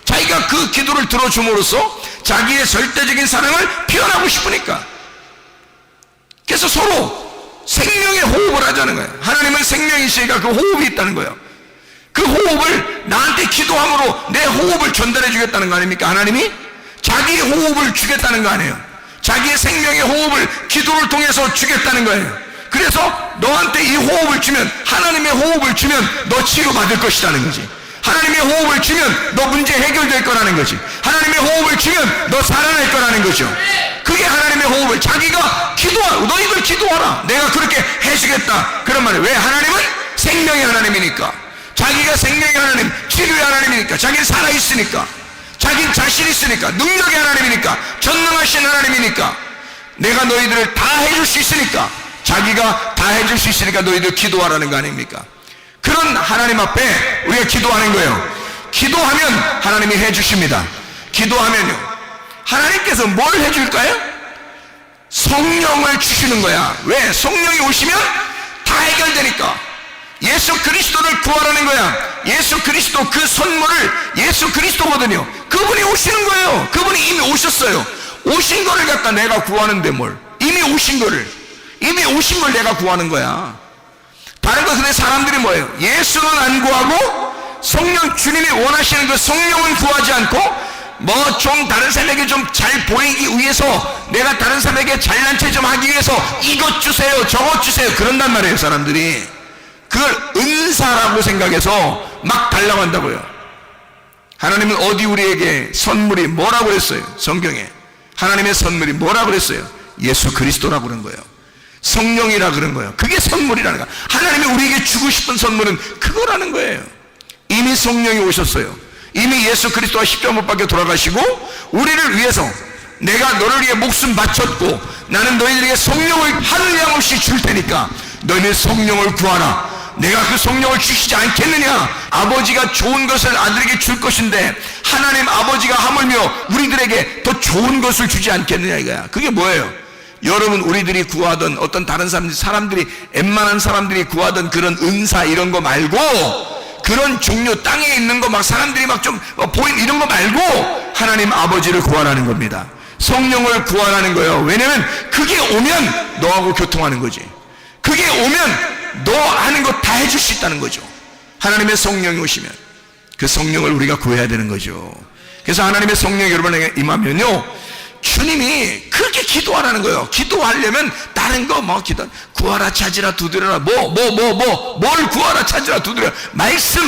자기가 그 기도를 들어줌으로써 자기의 절대적인 사랑을 표현하고 싶으니까. 그래서 서로 생명의 호흡을 하자는 거예요. 하나님은 생명이시니까 그 호흡이 있다는 거예요. 그 호흡을 나한테 기도함으로 내 호흡을 전달해 주겠다는 거 아닙니까? 하나님이 자기의 호흡을 주겠다는 거 아니에요. 자기의 생명의 호흡을 기도를 통해서 주겠다는 거예요. 그래서 너한테 이 호흡을 주면, 하나님의 호흡을 주면 너 치료받을 것이라는 거지. 하나님의 호흡을 주면 너 문제 해결될 거라는 거지. 하나님의 호흡을 주면 너 살아날 거라는 거죠. 그게 하나님의 호흡을, 자기가 기도하라, 너희들 기도하라, 내가 그렇게 해주겠다, 그런 말이에요. 왜? 하나님은 생명의 하나님이니까, 자기가 생명의 하나님, 치료의 하나님이니까, 자기는 살아있으니까, 자기는 자신 있으니까, 능력의 하나님이니까, 전능하신 하나님이니까, 내가 너희들을 다 해줄 수 있으니까, 자기가 다 해줄 수 있으니까 너희들 기도하라는 거 아닙니까? 그런 하나님 앞에 우리가 기도하는 거예요. 기도하면 하나님이 해주십니다. 기도하면요, 하나님께서 뭘 해줄까요? 성령을 주시는 거야. 왜? 성령이 오시면 다 해결되니까. 예수 그리스도를 구하라는 거야. 예수 그리스도, 그 선물을 예수 그리스도거든요. 그분이 오시는 거예요. 그분이 이미 오셨어요. 오신 거를 갖다 내가 구하는데 뭘, 이미 오신 걸 내가 구하는 거야. 다른 거. 근데 사람들이 뭐예요? 예수는 안 구하고 성령, 주님이 원하시는 그 성령은 구하지 않고, 뭐 좀 다른 사람에게 좀 잘 보이기 위해서, 내가 다른 사람에게 잘난 체 좀 하기 위해서 이것 주세요, 저것 주세요, 그런단 말이에요. 사람들이 그걸 은사라고 생각해서 막 달라고 한다고요. 하나님은 어디 우리에게 선물이 뭐라고 그랬어요? 성경에 하나님의 선물이 뭐라고 그랬어요? 예수 그리스도라고 그런 거예요. 성령이라 그런 거예요. 그게 선물이라는 거예요. 하나님이 우리에게 주고 싶은 선물은 그거라는 거예요. 이미 성령이 오셨어요. 이미 예수 그리스도가 십자가 못 박혀 돌아가시고 우리를 위해서, 내가 너를 위해 목숨 바쳤고 나는 너희들에게 성령을 한량 없이 줄 테니까 너희는 성령을 구하라. 내가 그 성령을 주시지 않겠느냐? 아버지가 좋은 것을 아들에게 줄 것인데 하나님 아버지가 하물며 우리들에게 더 좋은 것을 주지 않겠느냐 이거야. 그게 뭐예요? 여러분, 우리들이 구하던 어떤 다른 사람들이 웬만한 사람들이 구하던 그런 은사 이런 거 말고, 그런 종류, 땅에 있는 거 막 사람들이 막 좀 보이는 이런 거 말고 하나님 아버지를 구하라는 겁니다. 성령을 구하라는 거예요. 왜냐면 그게 오면 너하고 교통하는 거지. 그게 오면 너 하는 거 다 해줄 수 있다는 거죠. 하나님의 성령이 오시면 그 성령을 우리가 구해야 되는 거죠. 그래서 하나님의 성령이 여러분에게 임하면요, 주님이 그렇게 기도하라는 거예요. 기도하려면 다른 거 뭐 기도, 구하라 찾으라 두드려라, 뭘 구하라 찾으라 두드려라, 말씀,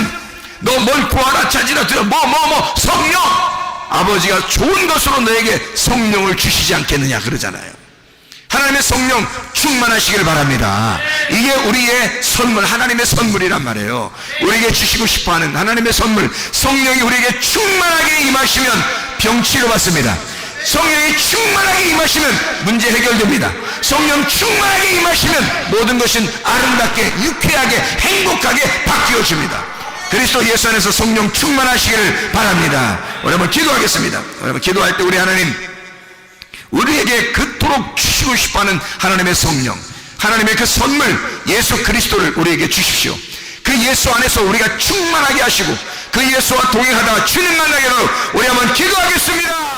너 뭘 구하라 찾으라 두드려라, 성령, 아버지가 좋은 것으로 너에게 성령을 주시지 않겠느냐 그러잖아요. 하나님의 성령 충만하시길 바랍니다. 이게 우리의 선물, 하나님의 선물이란 말이에요. 우리에게 주시고 싶어하는 하나님의 선물, 성령이 우리에게 충만하게 임하시면 병치료 받습니다. 성령이 충만하게 임하시면 문제 해결됩니다. 성령 충만하게 임하시면 모든 것은 아름답게, 유쾌하게, 행복하게 바뀌어집니다. 그리스도 예수 안에서 성령 충만하시기를 바랍니다. 우리 한번 기도하겠습니다. 여러분, 기도할 때 우리 하나님, 우리에게 그토록 주시고 싶어하는 하나님의 성령, 하나님의 그 선물 예수 그리스도를 우리에게 주십시오. 그 예수 안에서 우리가 충만하게 하시고 그 예수와 동행하다가 주님 만나게 하도록 우리 한번 기도하겠습니다.